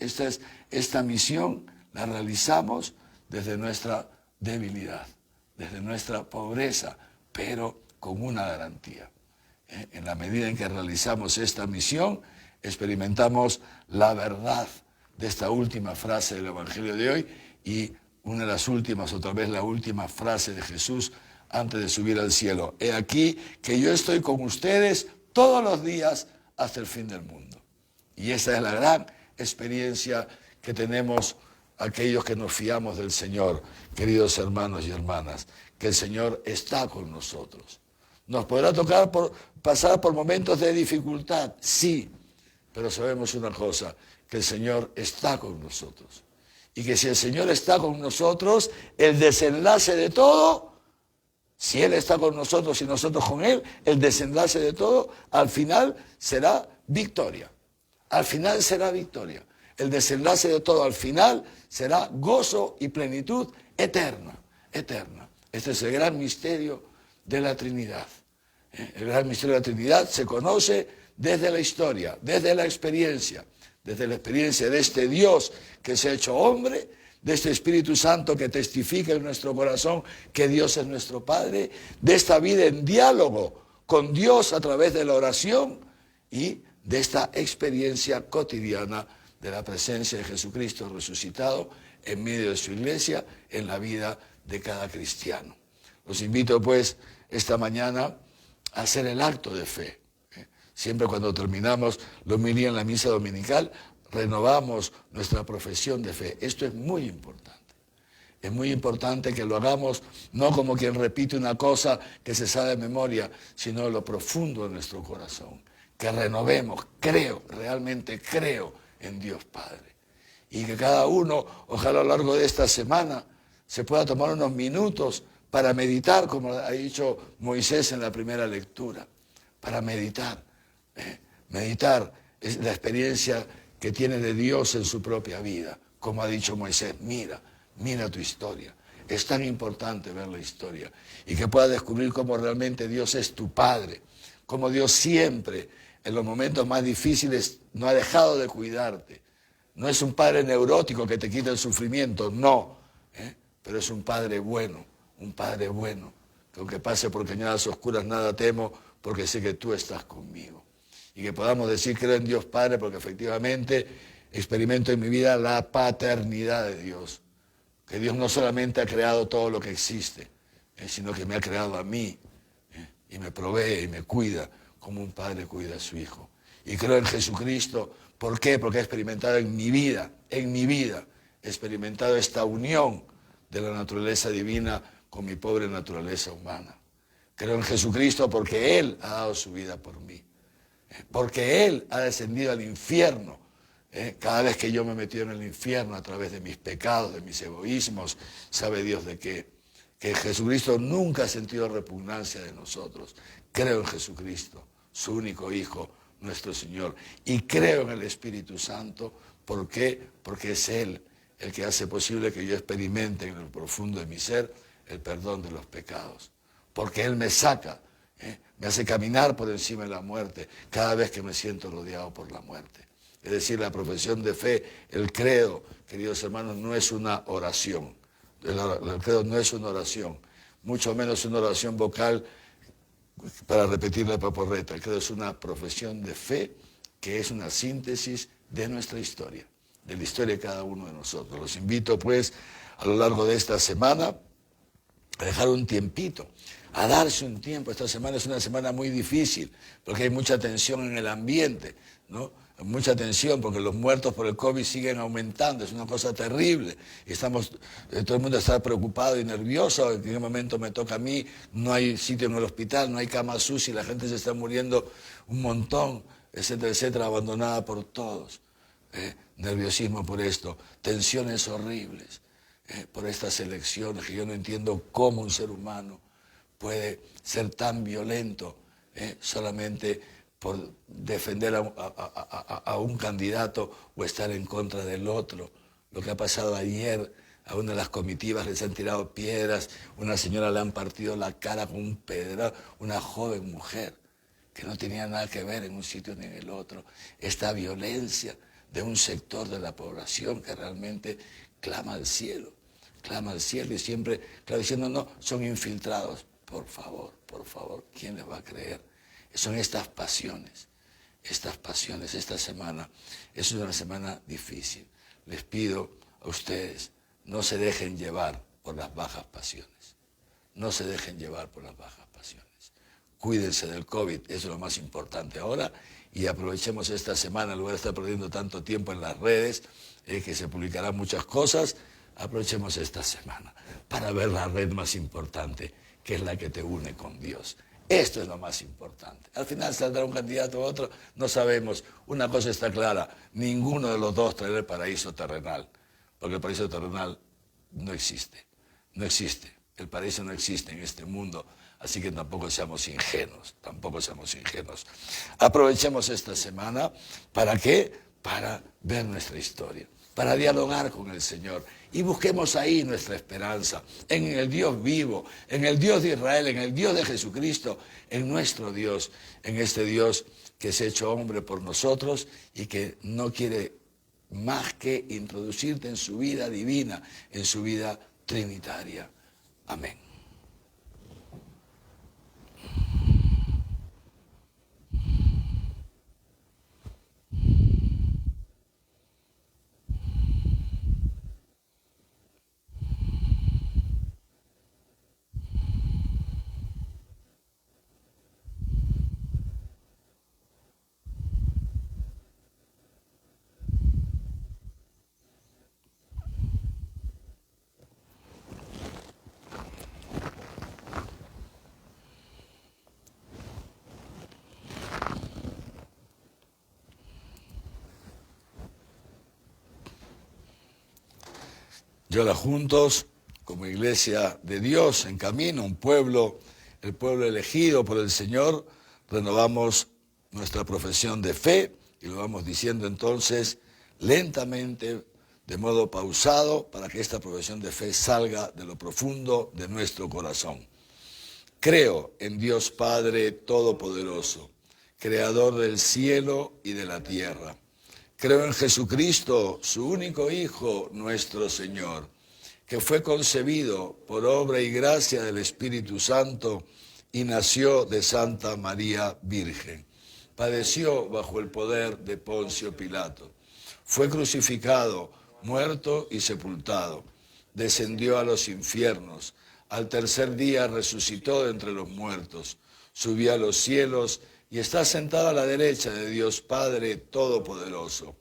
esta misión la realizamos desde nuestra debilidad, desde nuestra pobreza, pero con una garantía. En la medida en que realizamos esta misión, experimentamos la verdad de esta última frase del Evangelio de hoy y una de las últimas, o tal vez la última frase de Jesús antes de subir al cielo. He aquí que yo estoy con ustedes todos los días hasta el fin del mundo. Y esa es la gran experiencia que tenemos aquellos que nos fiamos del Señor, queridos hermanos y hermanas, que el Señor está con nosotros. Nos podrá tocar pasar por momentos de dificultad, sí, pero sabemos una cosa, que el Señor está con nosotros. Y que si el Señor está con nosotros, el desenlace de todo, si Él está con nosotros y nosotros con Él, el desenlace de todo, al final será victoria. Al final será victoria. El desenlace de todo al final será gozo y plenitud eterna, eterna. Este es el gran misterio de la Trinidad. El gran misterio de la Trinidad se conoce desde la historia, desde la experiencia de este Dios que se ha hecho hombre, de este Espíritu Santo que testifica en nuestro corazón que Dios es nuestro Padre, de esta vida en diálogo con Dios a través de la oración y de esta experiencia cotidiana de la presencia de Jesucristo resucitado en medio de su iglesia, en la vida de cada cristiano. Los invito pues esta mañana a hacer el acto de fe. Siempre cuando terminamos la homilía en la misa dominical, renovamos nuestra profesión de fe. Esto es muy importante. Es muy importante que lo hagamos no como quien repite una cosa que se sabe de memoria, sino en lo profundo de nuestro corazón. Que renovemos, realmente creo en Dios Padre. Y que cada uno, ojalá a lo largo de esta semana, se pueda tomar unos minutos para meditar, como ha dicho Moisés en la primera lectura, para meditar. Meditar es la experiencia que tiene de Dios en su propia vida. Como ha dicho Moisés, mira tu historia. Es tan importante ver la historia y que puedas descubrir cómo realmente Dios es tu Padre, cómo Dios siempre, en los momentos más difíciles, no ha dejado de cuidarte. No es un Padre neurótico que te quita el sufrimiento, no, pero es un Padre bueno, que aunque pase por cañadas oscuras nada temo, porque sé que tú estás conmigo. Y que podamos decir, creo en Dios Padre, porque efectivamente experimento en mi vida la paternidad de Dios. Que Dios no solamente ha creado todo lo que existe, sino que me ha creado a mí, y me provee y me cuida, como un padre cuida a su hijo. Y creo en Jesucristo, ¿por qué? Porque he experimentado en mi vida, he experimentado esta unión de la naturaleza divina con mi pobre naturaleza humana. Creo en Jesucristo porque Él ha dado su vida por mí. Porque Él ha descendido al infierno. Cada vez que yo me he metido en el infierno a través de mis pecados, de mis egoísmos, sabe Dios de qué. Que Jesucristo nunca ha sentido repugnancia de nosotros. Creo en Jesucristo, su único Hijo, nuestro Señor. Y creo en el Espíritu Santo. ¿Por qué? Porque es Él el que hace posible que yo experimente en el profundo de mi ser el perdón de los pecados. Porque Él me saca, me hace caminar por encima de la muerte cada vez que me siento rodeado por la muerte. Es decir, la profesión de fe, el credo, queridos hermanos, no es una oración. El credo no es una oración, mucho menos una oración vocal para repetir la paporreta. El credo es una profesión de fe que es una síntesis de nuestra historia, de la historia de cada uno de nosotros. Los invito pues a lo largo de esta semana a dejar un tiempito, a darse un tiempo. Esta semana es una semana muy difícil porque hay mucha tensión en el ambiente, ¿no? Mucha tensión porque los muertos por el COVID siguen aumentando, es una cosa terrible. Y todo el mundo está preocupado y nervioso. ¿En qué momento me toca a mí? No hay sitio en el hospital, no hay camas UCI, la gente se está muriendo un montón, etcétera, etcétera, abandonada por todos. Nerviosismo por esto, tensiones horribles. por estas elecciones, que yo no entiendo cómo un ser humano puede ser tan violento solamente por defender a un candidato o estar en contra del otro. Lo que ha pasado ayer, a una de las comitivas les han tirado piedras, una señora le han partido la cara con un pedral, una joven mujer que no tenía nada que ver en un sitio ni en el otro. Esta violencia de un sector de la población que realmente clama al cielo y siempre, claro, diciendo, no, son infiltrados. Por favor, ¿quién les va a creer? Son estas pasiones. Esta semana es una semana difícil. Les pido a ustedes, no se dejen llevar por las bajas pasiones. No se dejen llevar por las bajas pasiones. Cuídense del COVID, eso es lo más importante ahora, y aprovechemos esta semana, en lugar de estar perdiendo tanto tiempo en las redes, que se publicarán muchas cosas, aprovechemos esta semana para ver la red más importante, que es la que te une con Dios. Esto es lo más importante. Al final saldrá un candidato u otro, no sabemos. Una cosa está clara, ninguno de los dos traerá el paraíso terrenal, porque el paraíso terrenal no existe. No existe. El paraíso no existe en este mundo, así que tampoco seamos ingenuos. Aprovechemos esta semana, ¿para qué? Para ver nuestra historia, para dialogar con el Señor. Y busquemos ahí nuestra esperanza, en el Dios vivo, en el Dios de Israel, en el Dios de Jesucristo, en nuestro Dios, en este Dios que se ha hecho hombre por nosotros y que no quiere más que introducirte en su vida divina, en su vida trinitaria. Amén. Y ahora juntos, como iglesia de Dios en camino, el pueblo elegido por el Señor, renovamos nuestra profesión de fe y lo vamos diciendo entonces lentamente, de modo pausado, para que esta profesión de fe salga de lo profundo de nuestro corazón. Creo en Dios Padre Todopoderoso, Creador del cielo y de la tierra. Creo en Jesucristo, su único Hijo, nuestro Señor, que fue concebido por obra y gracia del Espíritu Santo y nació de Santa María Virgen. Padeció bajo el poder de Poncio Pilato. Fue crucificado, muerto y sepultado. Descendió a los infiernos. Al tercer día resucitó de entre los muertos. Subió a los cielos y está sentado a la derecha de Dios Padre Todopoderoso.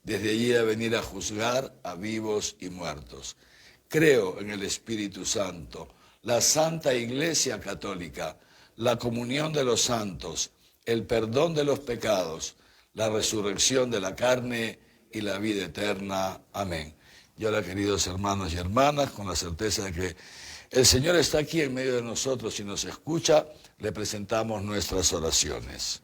Desde allí a venir a juzgar a vivos y muertos. Creo en el Espíritu Santo, la Santa Iglesia Católica, la comunión de los santos, el perdón de los pecados, la resurrección de la carne y la vida eterna. Amén. Y ahora, queridos hermanos y hermanas, con la certeza de que el Señor está aquí en medio de nosotros y nos escucha, le presentamos nuestras oraciones.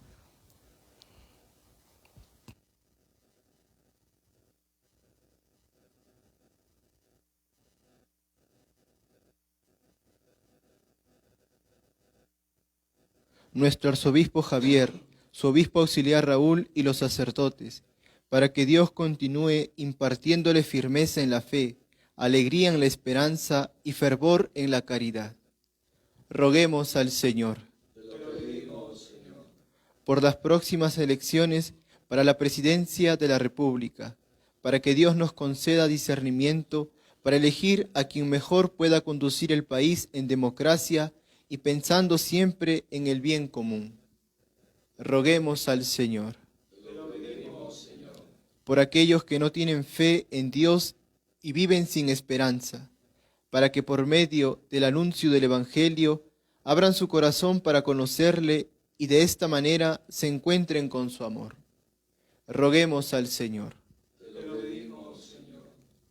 Nuestro arzobispo Javier, su obispo auxiliar Raúl y los sacerdotes, para que Dios continúe impartiéndole firmeza en la fe, alegría en la esperanza y fervor en la caridad. Roguemos al Señor. Por las próximas elecciones para la presidencia de la República, para que Dios nos conceda discernimiento para elegir a quien mejor pueda conducir el país en democracia y pensando siempre en el bien común. Roguemos al Señor. Por aquellos que no tienen fe en Dios y viven sin esperanza, para que por medio del anuncio del Evangelio abran su corazón para conocerle y de esta manera se encuentren con su amor. Roguemos al Señor.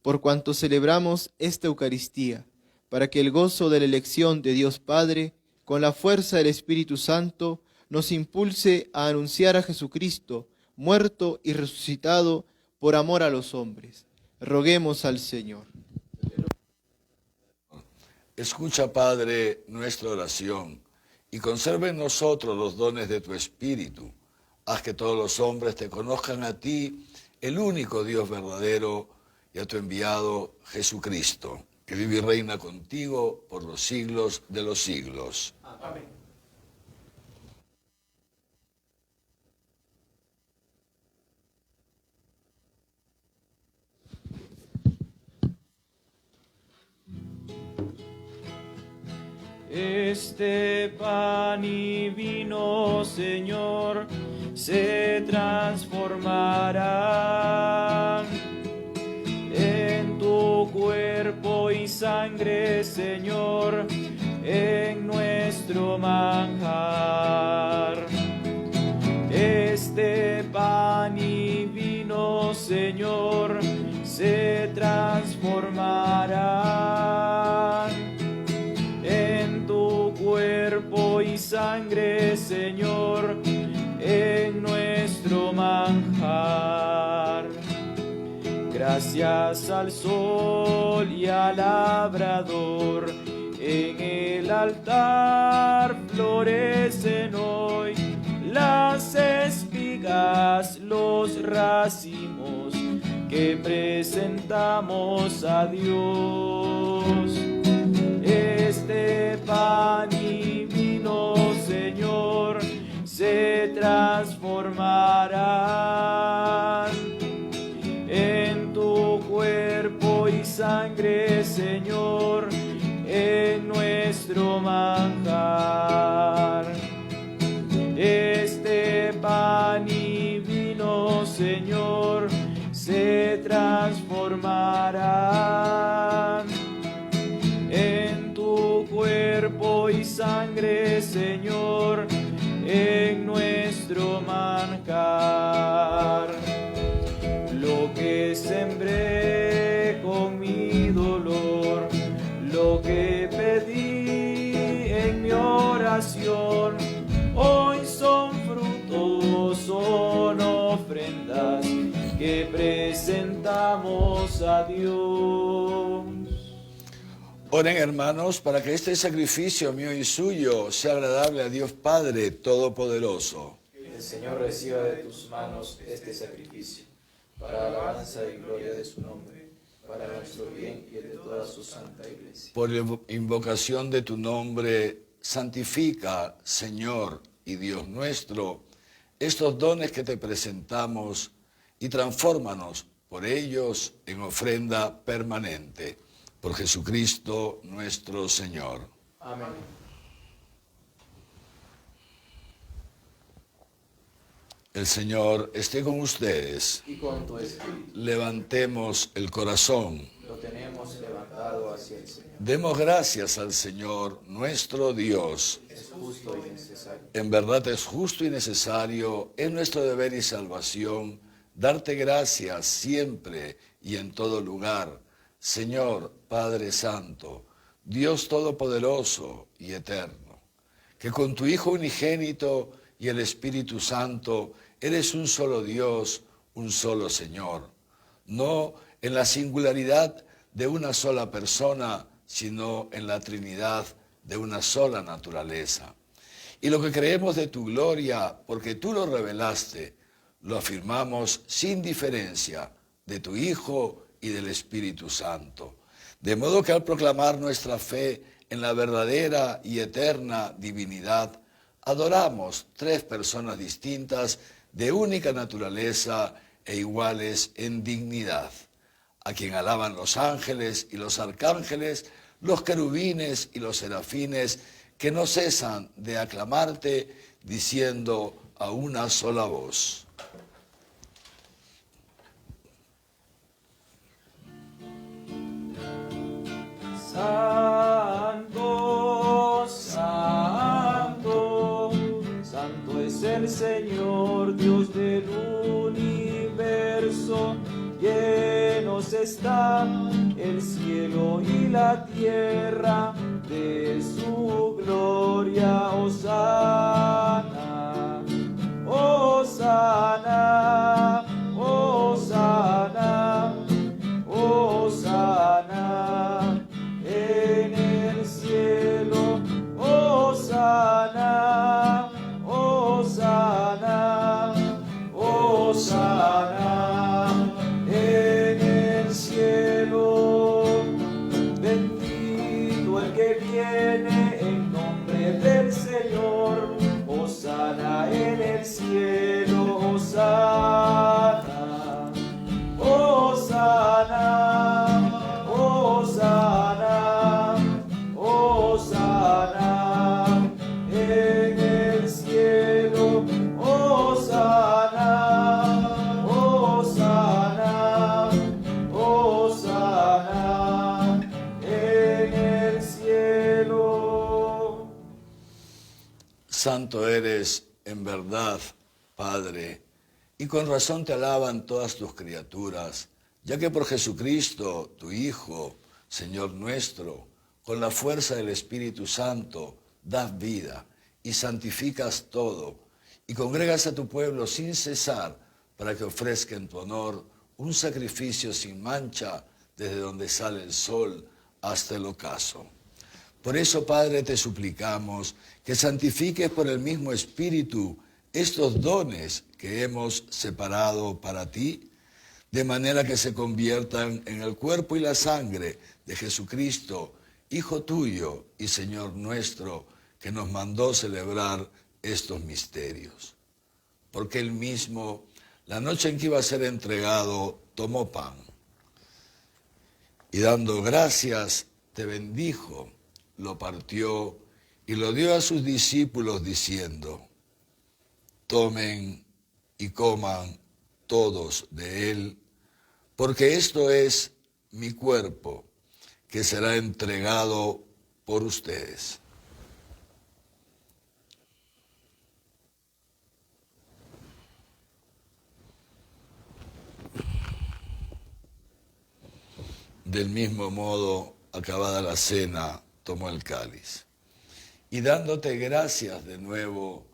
por cuanto celebramos esta Eucaristía, para que el gozo de la elección de Dios Padre, con la fuerza del Espíritu Santo, nos impulse a anunciar a Jesucristo, muerto y resucitado por amor a los hombres. Roguemos al Señor. Escucha, Padre, nuestra oración y conserva en nosotros los dones de tu Espíritu. Haz que todos los hombres te conozcan a ti, el único Dios verdadero, y a tu enviado Jesucristo, que vive y reina contigo por los siglos de los siglos. Amén. Este pan y vino, Señor, se transformarán en tu cuerpo y sangre, Señor, en nuestro manjar. Este pan y vino, Señor, se transformarán en tu cuerpo y sangre, Señor, en nuestro manjar. Gracias al sol y al labrador, en el altar florecen hoy las espigas, los racimos que presentamos a Dios. Este pan y vino, Señor, se transformarán en tu cuerpo y sangre, Señor, en nuestro manjar. Este pan y vino, Señor, se transformarán en tu cuerpo y sangre, Señor, en nuestro manjar. Lo que sembré con mi dolor, lo que pedí en mi oración, hoy son frutos, son ofrendas que presentamos a Dios. Oren, hermanos, para que este sacrificio mío y suyo sea agradable a Dios Padre Todopoderoso. El Señor reciba de tus manos este sacrificio, para alabanza y gloria de su nombre, para nuestro bien y el de toda su santa Iglesia. Por la invocación de tu nombre, santifica, Señor y Dios nuestro, estos dones que te presentamos y transfórmanos por ellos en ofrenda permanente. Por Jesucristo nuestro Señor. Amén. El Señor esté con ustedes. Y con tu espíritu. Levantemos el corazón. Lo tenemos levantado hacia el Señor. Demos gracias al Señor nuestro Dios. Es justo y necesario. En verdad es justo y necesario, es nuestro deber y salvación, darte gracias siempre y en todo lugar, Señor Padre Santo, Dios Todopoderoso y Eterno, que con tu Hijo unigénito y el Espíritu Santo eres un solo Dios, un solo Señor, no en la singularidad de una sola persona, sino en la Trinidad de una sola naturaleza. Y lo que creemos de tu gloria, porque tú lo revelaste, lo afirmamos sin diferencia de tu Hijo y del Espíritu Santo. De modo que al proclamar nuestra fe en la verdadera y eterna divinidad, adoramos tres personas distintas de única naturaleza e iguales en dignidad, a quien alaban los ángeles y los arcángeles, los querubines y los serafines, que no cesan de aclamarte, diciendo a una sola voz: Santo, santo, santo es el Señor, Dios del universo. llenos están el cielo y la tierra de su gloria. Hosana, Hosana, Hosana, Hosana en el cielo. Hosana, Hosana, Hosana en el cielo. Bendito el que viene en nombre del Señor. Hosana en el cielo. Hosana, Hosana, Hosana, Hosana en el cielo. Hosana, Hosana, Hosana en el cielo. Santo eres en verdad, Padre, y con razón te alaban todas tus criaturas, ya que por Jesucristo, tu Hijo, Señor nuestro, con la fuerza del Espíritu Santo, das vida y santificas todo, y congregas a tu pueblo sin cesar para que ofrezca en tu honor un sacrificio sin mancha desde donde sale el sol hasta el ocaso. Por eso, Padre, te suplicamos que santifiques por el mismo Espíritu estos dones que hemos separado para ti, de manera que se conviertan en el cuerpo y la sangre de Jesucristo, Hijo tuyo y Señor nuestro, que nos mandó celebrar estos misterios. Porque él mismo, la noche en que iba a ser entregado, tomó pan y dando gracias, te bendijo, lo partió y lo dio a sus discípulos diciendo: tomen y coman todos de él, porque esto es mi cuerpo, que será entregado por ustedes. Del mismo modo, acabada la cena, tomó el cáliz y dándote gracias de nuevo,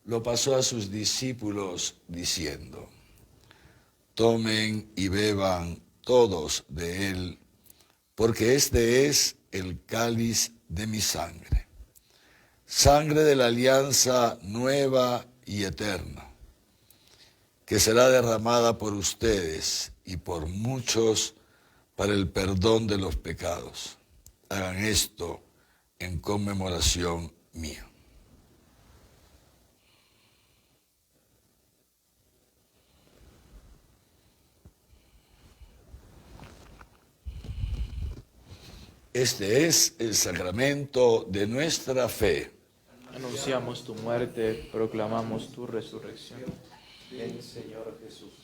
lo pasó a sus discípulos diciendo: tomen y beban todos de él, porque este es el cáliz de mi sangre, sangre de la alianza nueva y eterna, que será derramada por ustedes y por muchos para el perdón de los pecados. Hagan esto en conmemoración mía. Este es el sacramento de nuestra fe. Anunciamos tu muerte, proclamamos tu resurrección. Ven, Señor Jesús.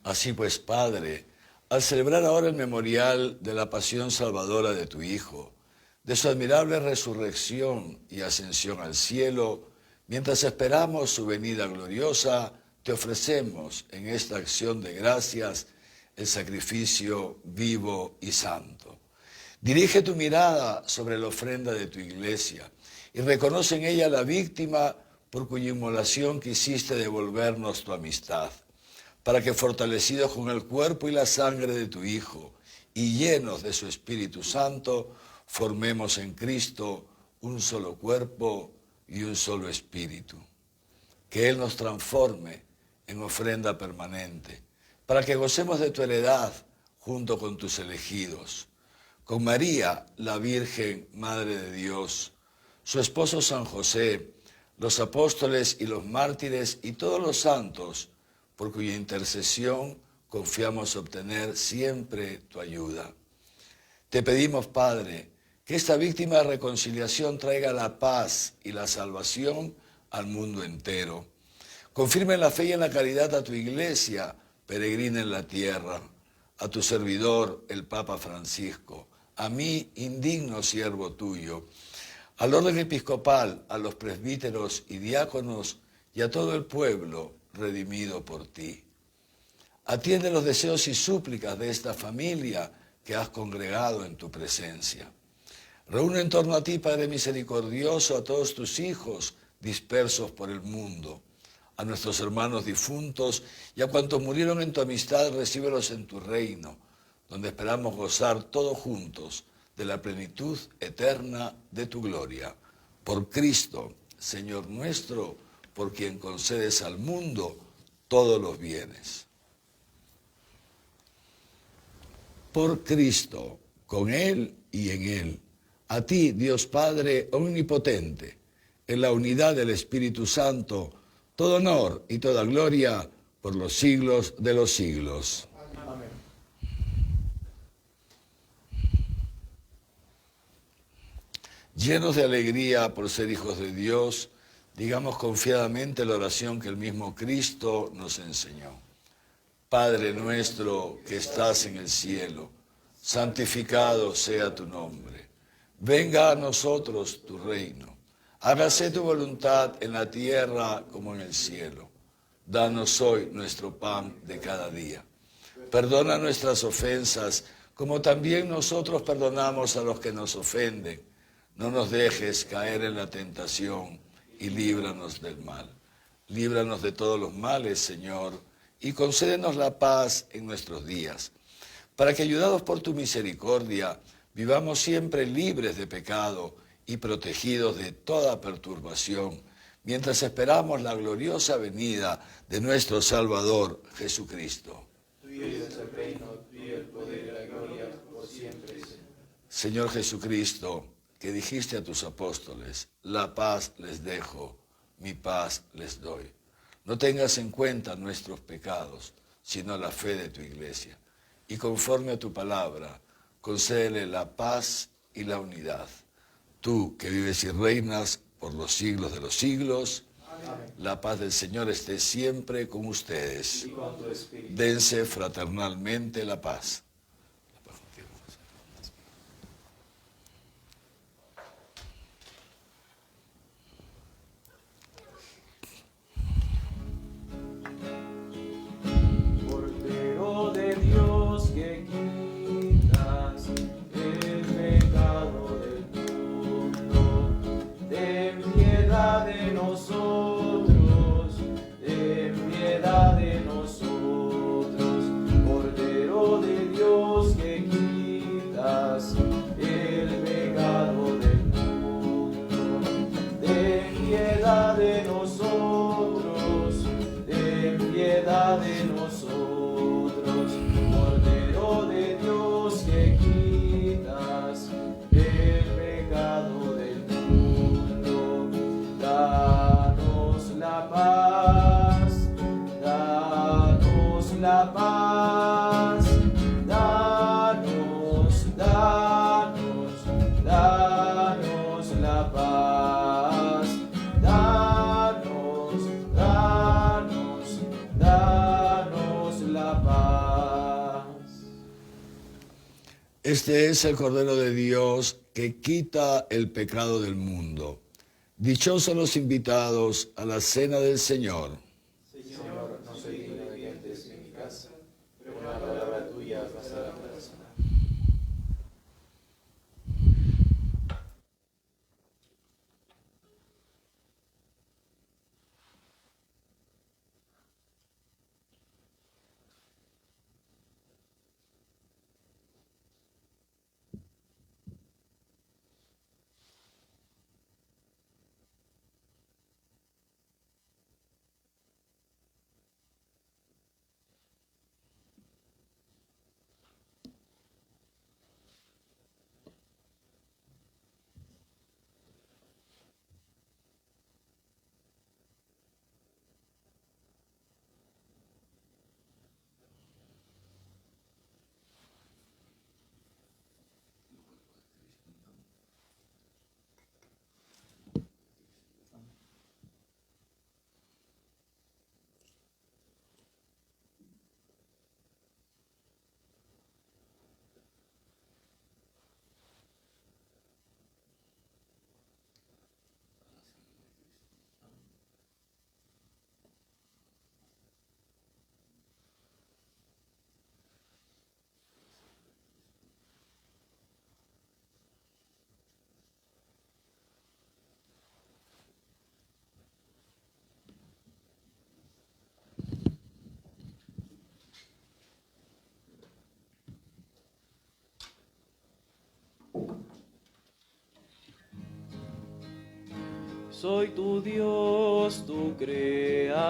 Así pues, Padre, al celebrar ahora el memorial de la pasión salvadora de tu Hijo, de su admirable resurrección y ascensión al cielo, mientras esperamos su venida gloriosa, te ofrecemos en esta acción de gracias el sacrificio vivo y santo. Dirige tu mirada sobre la ofrenda de tu iglesia y reconoce en ella la víctima por cuya inmolación quisiste devolvernos tu amistad, para que fortalecidos con el cuerpo y la sangre de tu Hijo y llenos de su Espíritu Santo, formemos en Cristo un solo cuerpo y un solo espíritu. Que Él nos transforme en ofrenda permanente, para que gocemos de tu heredad junto con tus elegidos, con María, la Virgen, Madre de Dios, su esposo San José, los apóstoles y los mártires y todos los santos, por cuya intercesión confiamos obtener siempre tu ayuda. Te pedimos, Padre, que esta víctima de reconciliación traiga la paz y la salvación al mundo entero. Confirma en la fe y en la caridad a tu iglesia, peregrina en la tierra, a tu servidor, el Papa Francisco, a mí, indigno siervo tuyo, al orden episcopal, a los presbíteros y diáconos y a todo el pueblo redimido por ti. Atiende los deseos y súplicas de esta familia que has congregado en tu presencia. Reúne en torno a ti, Padre misericordioso, a todos tus hijos dispersos por el mundo, a nuestros hermanos difuntos y a cuantos murieron en tu amistad, recíbelos en tu reino, donde esperamos gozar todos juntos de la plenitud eterna de tu gloria. Por Cristo, Señor nuestro, por quien concedes al mundo todos los bienes. Por Cristo, con Él y en Él, a ti, Dios Padre omnipotente, en la unidad del Espíritu Santo, todo honor y toda gloria por los siglos de los siglos. Amén. Llenos de alegría por ser hijos de Dios, digamos confiadamente la oración que el mismo Cristo nos enseñó. Padre nuestro que estás en el cielo, santificado sea tu nombre. Venga a nosotros tu reino. Hágase tu voluntad en la tierra como en el cielo. Danos hoy nuestro pan de cada día. Perdona nuestras ofensas, como también nosotros perdonamos a los que nos ofenden. No nos dejes caer en la tentación y líbranos del mal. Líbranos de todos los males, Señor, y concédenos la paz en nuestros días, para que, ayudados por tu misericordia, vivamos siempre libres de pecado y protegidos de toda perturbación, mientras esperamos la gloriosa venida de nuestro Salvador, Jesucristo. Tuyo es el reino, tuyo el poder y la gloria por siempre. Señor Jesucristo, que dijiste a tus apóstoles, la paz les dejo, mi paz les doy. No tengas en cuenta nuestros pecados, sino la fe de tu iglesia. Y conforme a tu palabra, concédele la paz y la unidad. Tú que vives y reinas por los siglos de los siglos, amén. La paz del Señor esté siempre con ustedes. Y con tu espíritu. Dense fraternalmente la paz. Cordero de Dios que quitas el pecado del mundo, ten piedad de nosotros, ten piedad de nosotros. Cordero de Dios que quitas el pecado del mundo, ten piedad de nosotros, ten piedad de nosotros. Cordero de Dios que quitas el pecado del mundo, danos la paz, danos la paz, danos la paz, danos la paz. Este es el Cordero de Dios que quita el pecado del mundo. Dichosos los invitados a la cena del Señor. Señor, no soy digno de que entres en mi casa, pero una palabra tuya bastará para sanar. soy tu Dios, tu creador.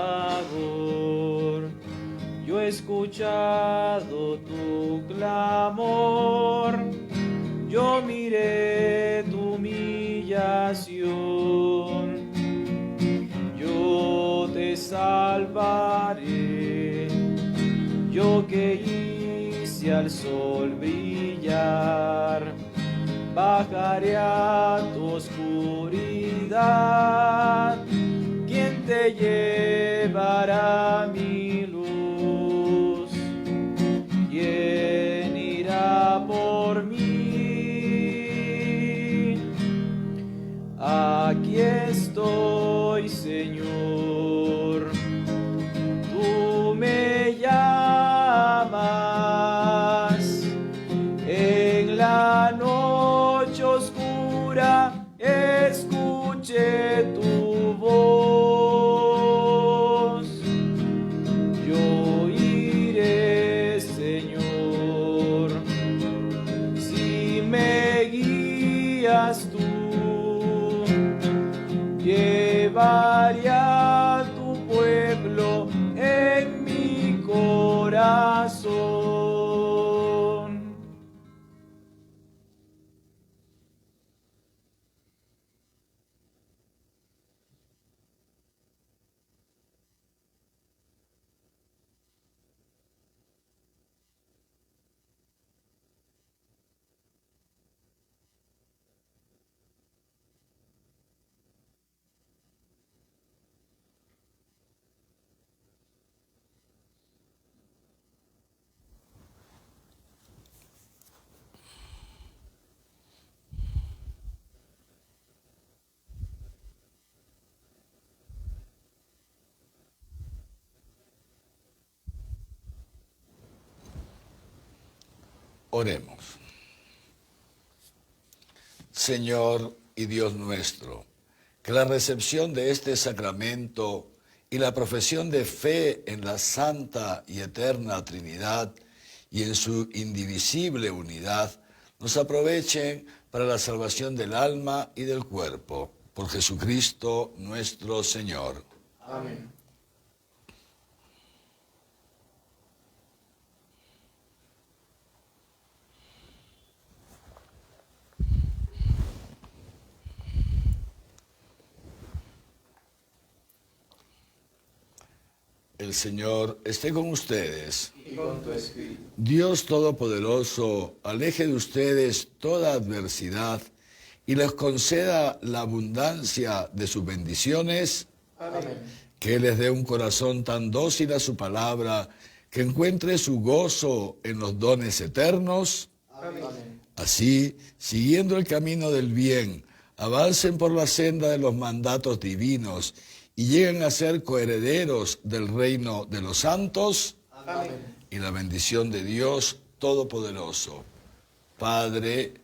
Yo he escuchado tu clamor, yo miré tu humillación. Yo te salvaré, yo que hice al sol brillar, bajaré a tu oscuridad. ¿Quién te llevará mi luz? ¿Quién irá por mí? Aquí estoy, Señor. Tú me llamas en la noche oscura, escuché tu voz. Yo iré, Señor, si me guías tú. Llevaré a tu pueblo en mi corazón. Oremos. Señor y Dios nuestro, que la recepción de este sacramento y la profesión de fe en la Santa y Eterna Trinidad y en su indivisible unidad nos aprovechen para la salvación del alma y del cuerpo. Por Jesucristo nuestro Señor. Amén. El Señor esté con ustedes. Y con tu espíritu. Dios Todopoderoso, aleje de ustedes toda adversidad y les conceda la abundancia de sus bendiciones. Amén. Que les dé un corazón tan dócil a su palabra, que encuentre su gozo en los dones eternos. Amén. Así, siguiendo el camino del bien, avancen por la senda de los mandatos divinos y lleguen a ser coherederos del reino de los santos. Amén. Y la bendición de Dios Todopoderoso, Padre,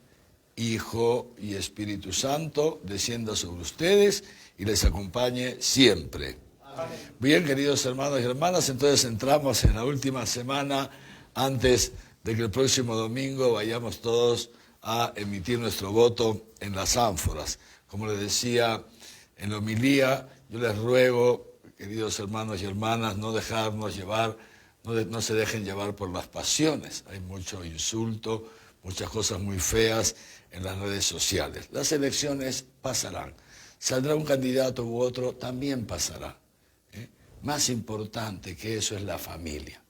Hijo y Espíritu Santo, descienda sobre ustedes y les acompañe siempre. Amén. Bien, queridos hermanos y hermanas, entonces entramos en la última semana antes de que el próximo domingo vayamos todos a emitir nuestro voto en las ánforas. Como les decía en la homilía, yo les ruego, queridos hermanos y hermanas, no dejarnos llevar, no se dejen llevar por las pasiones. Hay mucho insulto, muchas cosas muy feas en las redes sociales. Las elecciones pasarán. Saldrá un candidato u otro, también pasará. Más importante que eso es la familia.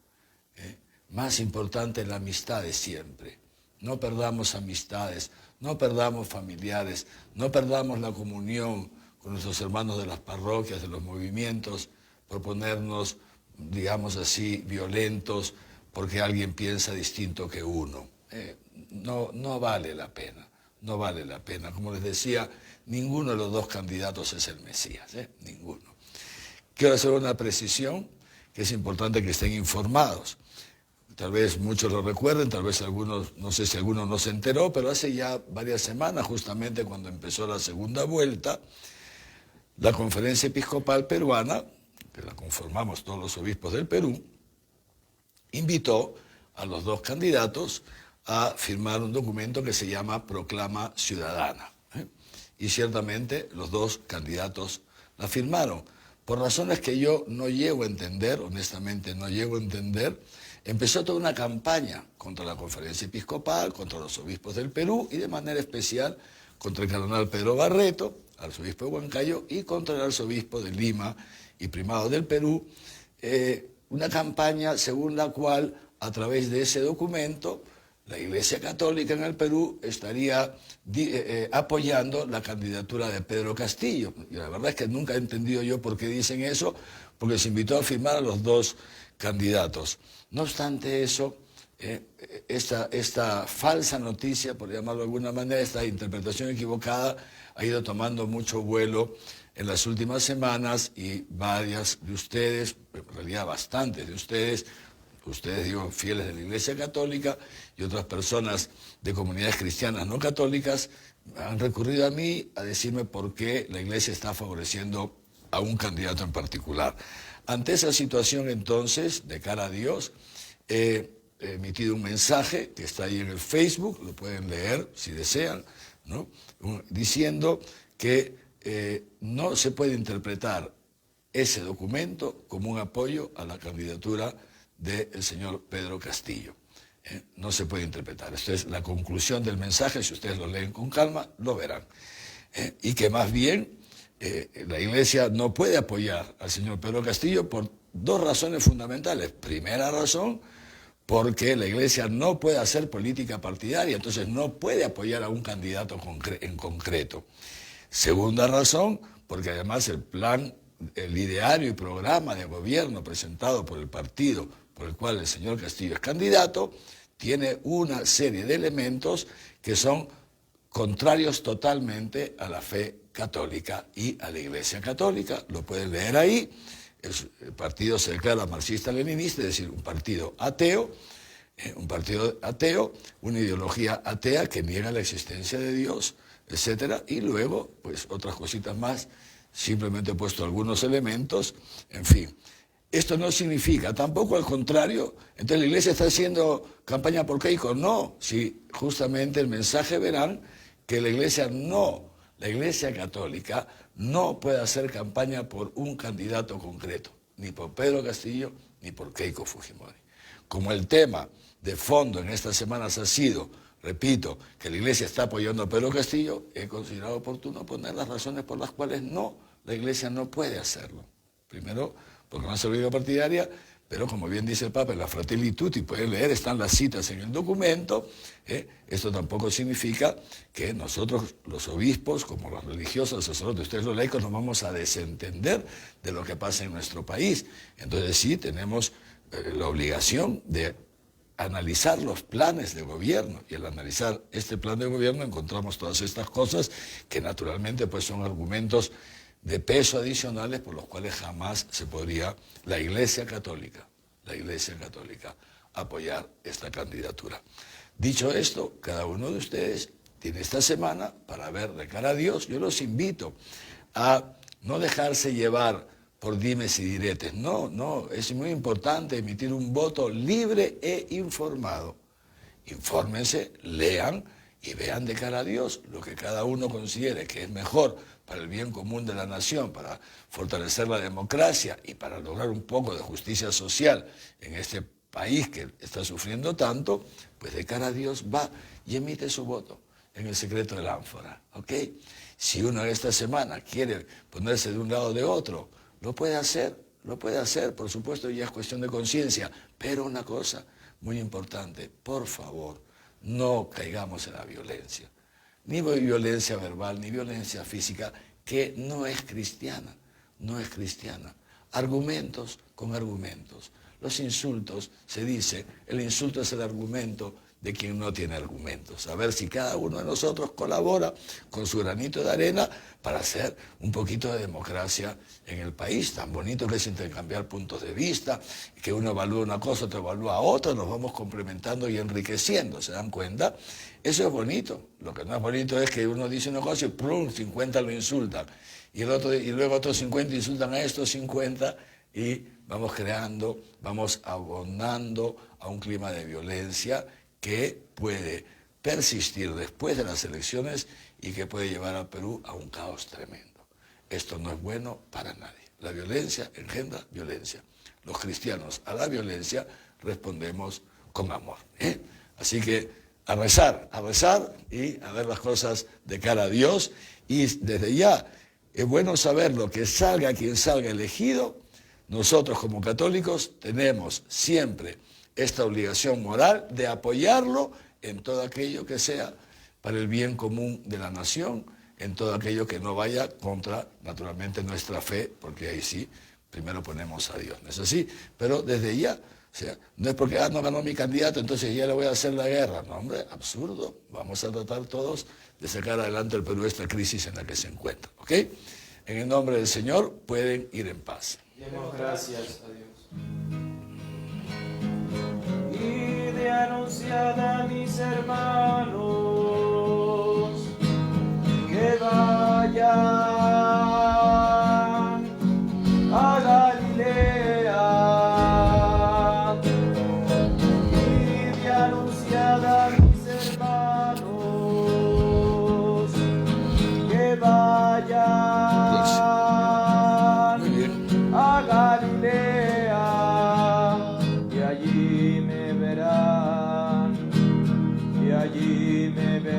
Más importante es la amistad de siempre. No perdamos amistades, no perdamos familiares, no perdamos la comunión con nuestros hermanos de las parroquias, de los movimientos, por ponernos, digamos así, violentos porque alguien piensa distinto que uno. No vale la pena, no vale la pena. Como les decía, ninguno de los dos candidatos es el Mesías, ninguno. Quiero hacer una precisión, que es importante que estén informados. Tal vez muchos lo recuerden, tal vez algunos, no sé si alguno no se enteró, pero hace ya varias semanas, justamente cuando empezó la segunda vuelta, la Conferencia Episcopal Peruana, que la conformamos todos los obispos del Perú, invitó a los dos candidatos a firmar un documento que se llama Proclama Ciudadana. y ciertamente los dos candidatos la firmaron. Por razones que yo no llego a entender, honestamente no llego a entender, empezó toda una campaña contra la Conferencia Episcopal, contra los obispos del Perú y de manera especial contra el cardenal Pedro Barreto, arzobispo de Huancayo, y contra el arzobispo de Lima y primado del Perú, una campaña según la cual a través de ese documento la Iglesia Católica en el Perú estaría apoyando la candidatura de Pedro Castillo. Y la verdad es que nunca he entendido yo por qué dicen eso, porque se invitó a firmar a los dos candidatos. No obstante eso, esta falsa noticia, por llamarlo de alguna manera, esta interpretación equivocada, ha ido tomando mucho vuelo en las últimas semanas y varias de ustedes, en realidad bastantes de ustedes digo, fieles de la Iglesia Católica y otras personas de comunidades cristianas no católicas, han recurrido a mí a decirme por qué la Iglesia está favoreciendo a un candidato en particular. Ante esa situación, entonces, de cara a Dios, he emitido un mensaje que está ahí en el Facebook, lo pueden leer si desean, ¿no? Diciendo que no se puede interpretar ese documento como un apoyo a la candidatura del señor Pedro Castillo. No se puede interpretar. Esto es la conclusión del mensaje, si ustedes lo leen con calma, lo verán. Y que más bien la Iglesia no puede apoyar al señor Pedro Castillo por dos razones fundamentales. Primera razón, porque la Iglesia no puede hacer política partidaria, entonces no puede apoyar a un candidato en concreto. Segunda razón, porque además el ideario y programa de gobierno presentado por el partido por el cual el señor Castillo es candidato, tiene una serie de elementos que son contrarios totalmente a la fe católica y a la Iglesia Católica. Lo pueden leer ahí. El partido se declara marxista-leninista, es decir, un partido ateo, una ideología atea que niega la existencia de Dios, etcétera, y luego, pues, otras cositas más. Simplemente he puesto algunos elementos, en fin. Esto no significa, tampoco al contrario, entonces la Iglesia está haciendo campaña por Keiko. No, si justamente el mensaje verán que la Iglesia Católica no puede hacer campaña por un candidato concreto, ni por Pedro Castillo, ni por Keiko Fujimori. Como el tema de fondo en estas semanas ha sido, repito, que la Iglesia está apoyando a Pedro Castillo, he considerado oportuno poner las razones por las cuales la Iglesia no puede hacerlo. Primero, porque no es política partidaria, pero como bien dice el Papa en la Fratelli Tutti, pueden leer, están las citas en el documento. Esto tampoco significa que nosotros, los obispos, como los religiosos, los sacerdotes, ustedes los laicos, nos vamos a desentender de lo que pasa en nuestro país. Entonces sí, tenemos la obligación de analizar los planes de gobierno, y al analizar este plan de gobierno encontramos todas estas cosas que naturalmente pues son argumentos de peso adicionales por los cuales jamás se podría la Iglesia Católica apoyar esta candidatura. Dicho esto, cada uno de ustedes tiene esta semana para ver de cara a Dios. Yo los invito a no dejarse llevar por dimes y diretes. No, es muy importante emitir un voto libre e informado. Infórmense, lean y vean de cara a Dios lo que cada uno considere que es mejor para el bien común de la nación, para fortalecer la democracia y para lograr un poco de justicia social en este país que está sufriendo tanto, pues de cara a Dios va y emite su voto en el secreto del ánfora, ¿ok? Si uno esta semana quiere ponerse de un lado o de otro, lo puede hacer, por supuesto ya es cuestión de conciencia, pero una cosa muy importante, por favor, no caigamos en la violencia, ni violencia verbal, ni violencia física, que no es cristiana. Argumentos con argumentos. Los insultos, se dice, el insulto es el argumento de quien no tiene argumentos. A ver si cada uno de nosotros colabora con su granito de arena para hacer un poquito de democracia en el país. Tan bonito que es intercambiar puntos de vista, que uno evalúa una cosa, otro evalúa otra, nos vamos complementando y enriqueciendo, ¿se dan cuenta? Eso es bonito. Lo que no es bonito es que uno dice una cosa y ¡plum! 50 lo insultan. Y luego otros 50 insultan a estos 50 y vamos creando, vamos abonando a un clima de violencia que puede persistir después de las elecciones y que puede llevar al Perú a un caos tremendo. Esto no es bueno para nadie. La violencia engendra violencia. Los cristianos a la violencia respondemos con amor. Así que a rezar y a ver las cosas de cara a Dios. Y desde ya es bueno saberlo, que salga quien salga elegido, nosotros como católicos tenemos siempre esta obligación moral de apoyarlo en todo aquello que sea para el bien común de la nación, en todo aquello que no vaya contra, naturalmente, nuestra fe, porque ahí sí, primero ponemos a Dios, ¿no es así? Pero desde ya, o sea, no es porque no ganó mi candidato, entonces ya le voy a hacer la guerra. No, hombre, absurdo. Vamos a tratar todos de sacar adelante el Perú esta crisis en la que se encuentra, ¿ok? En el nombre del Señor pueden ir en paz. Demos gracias a Dios. Y de anunciar a mis hermanos que vayan a Galilea. Y de anunciar a mis hermanos que vayan a Galilea, y allí me verán, y allí me verán.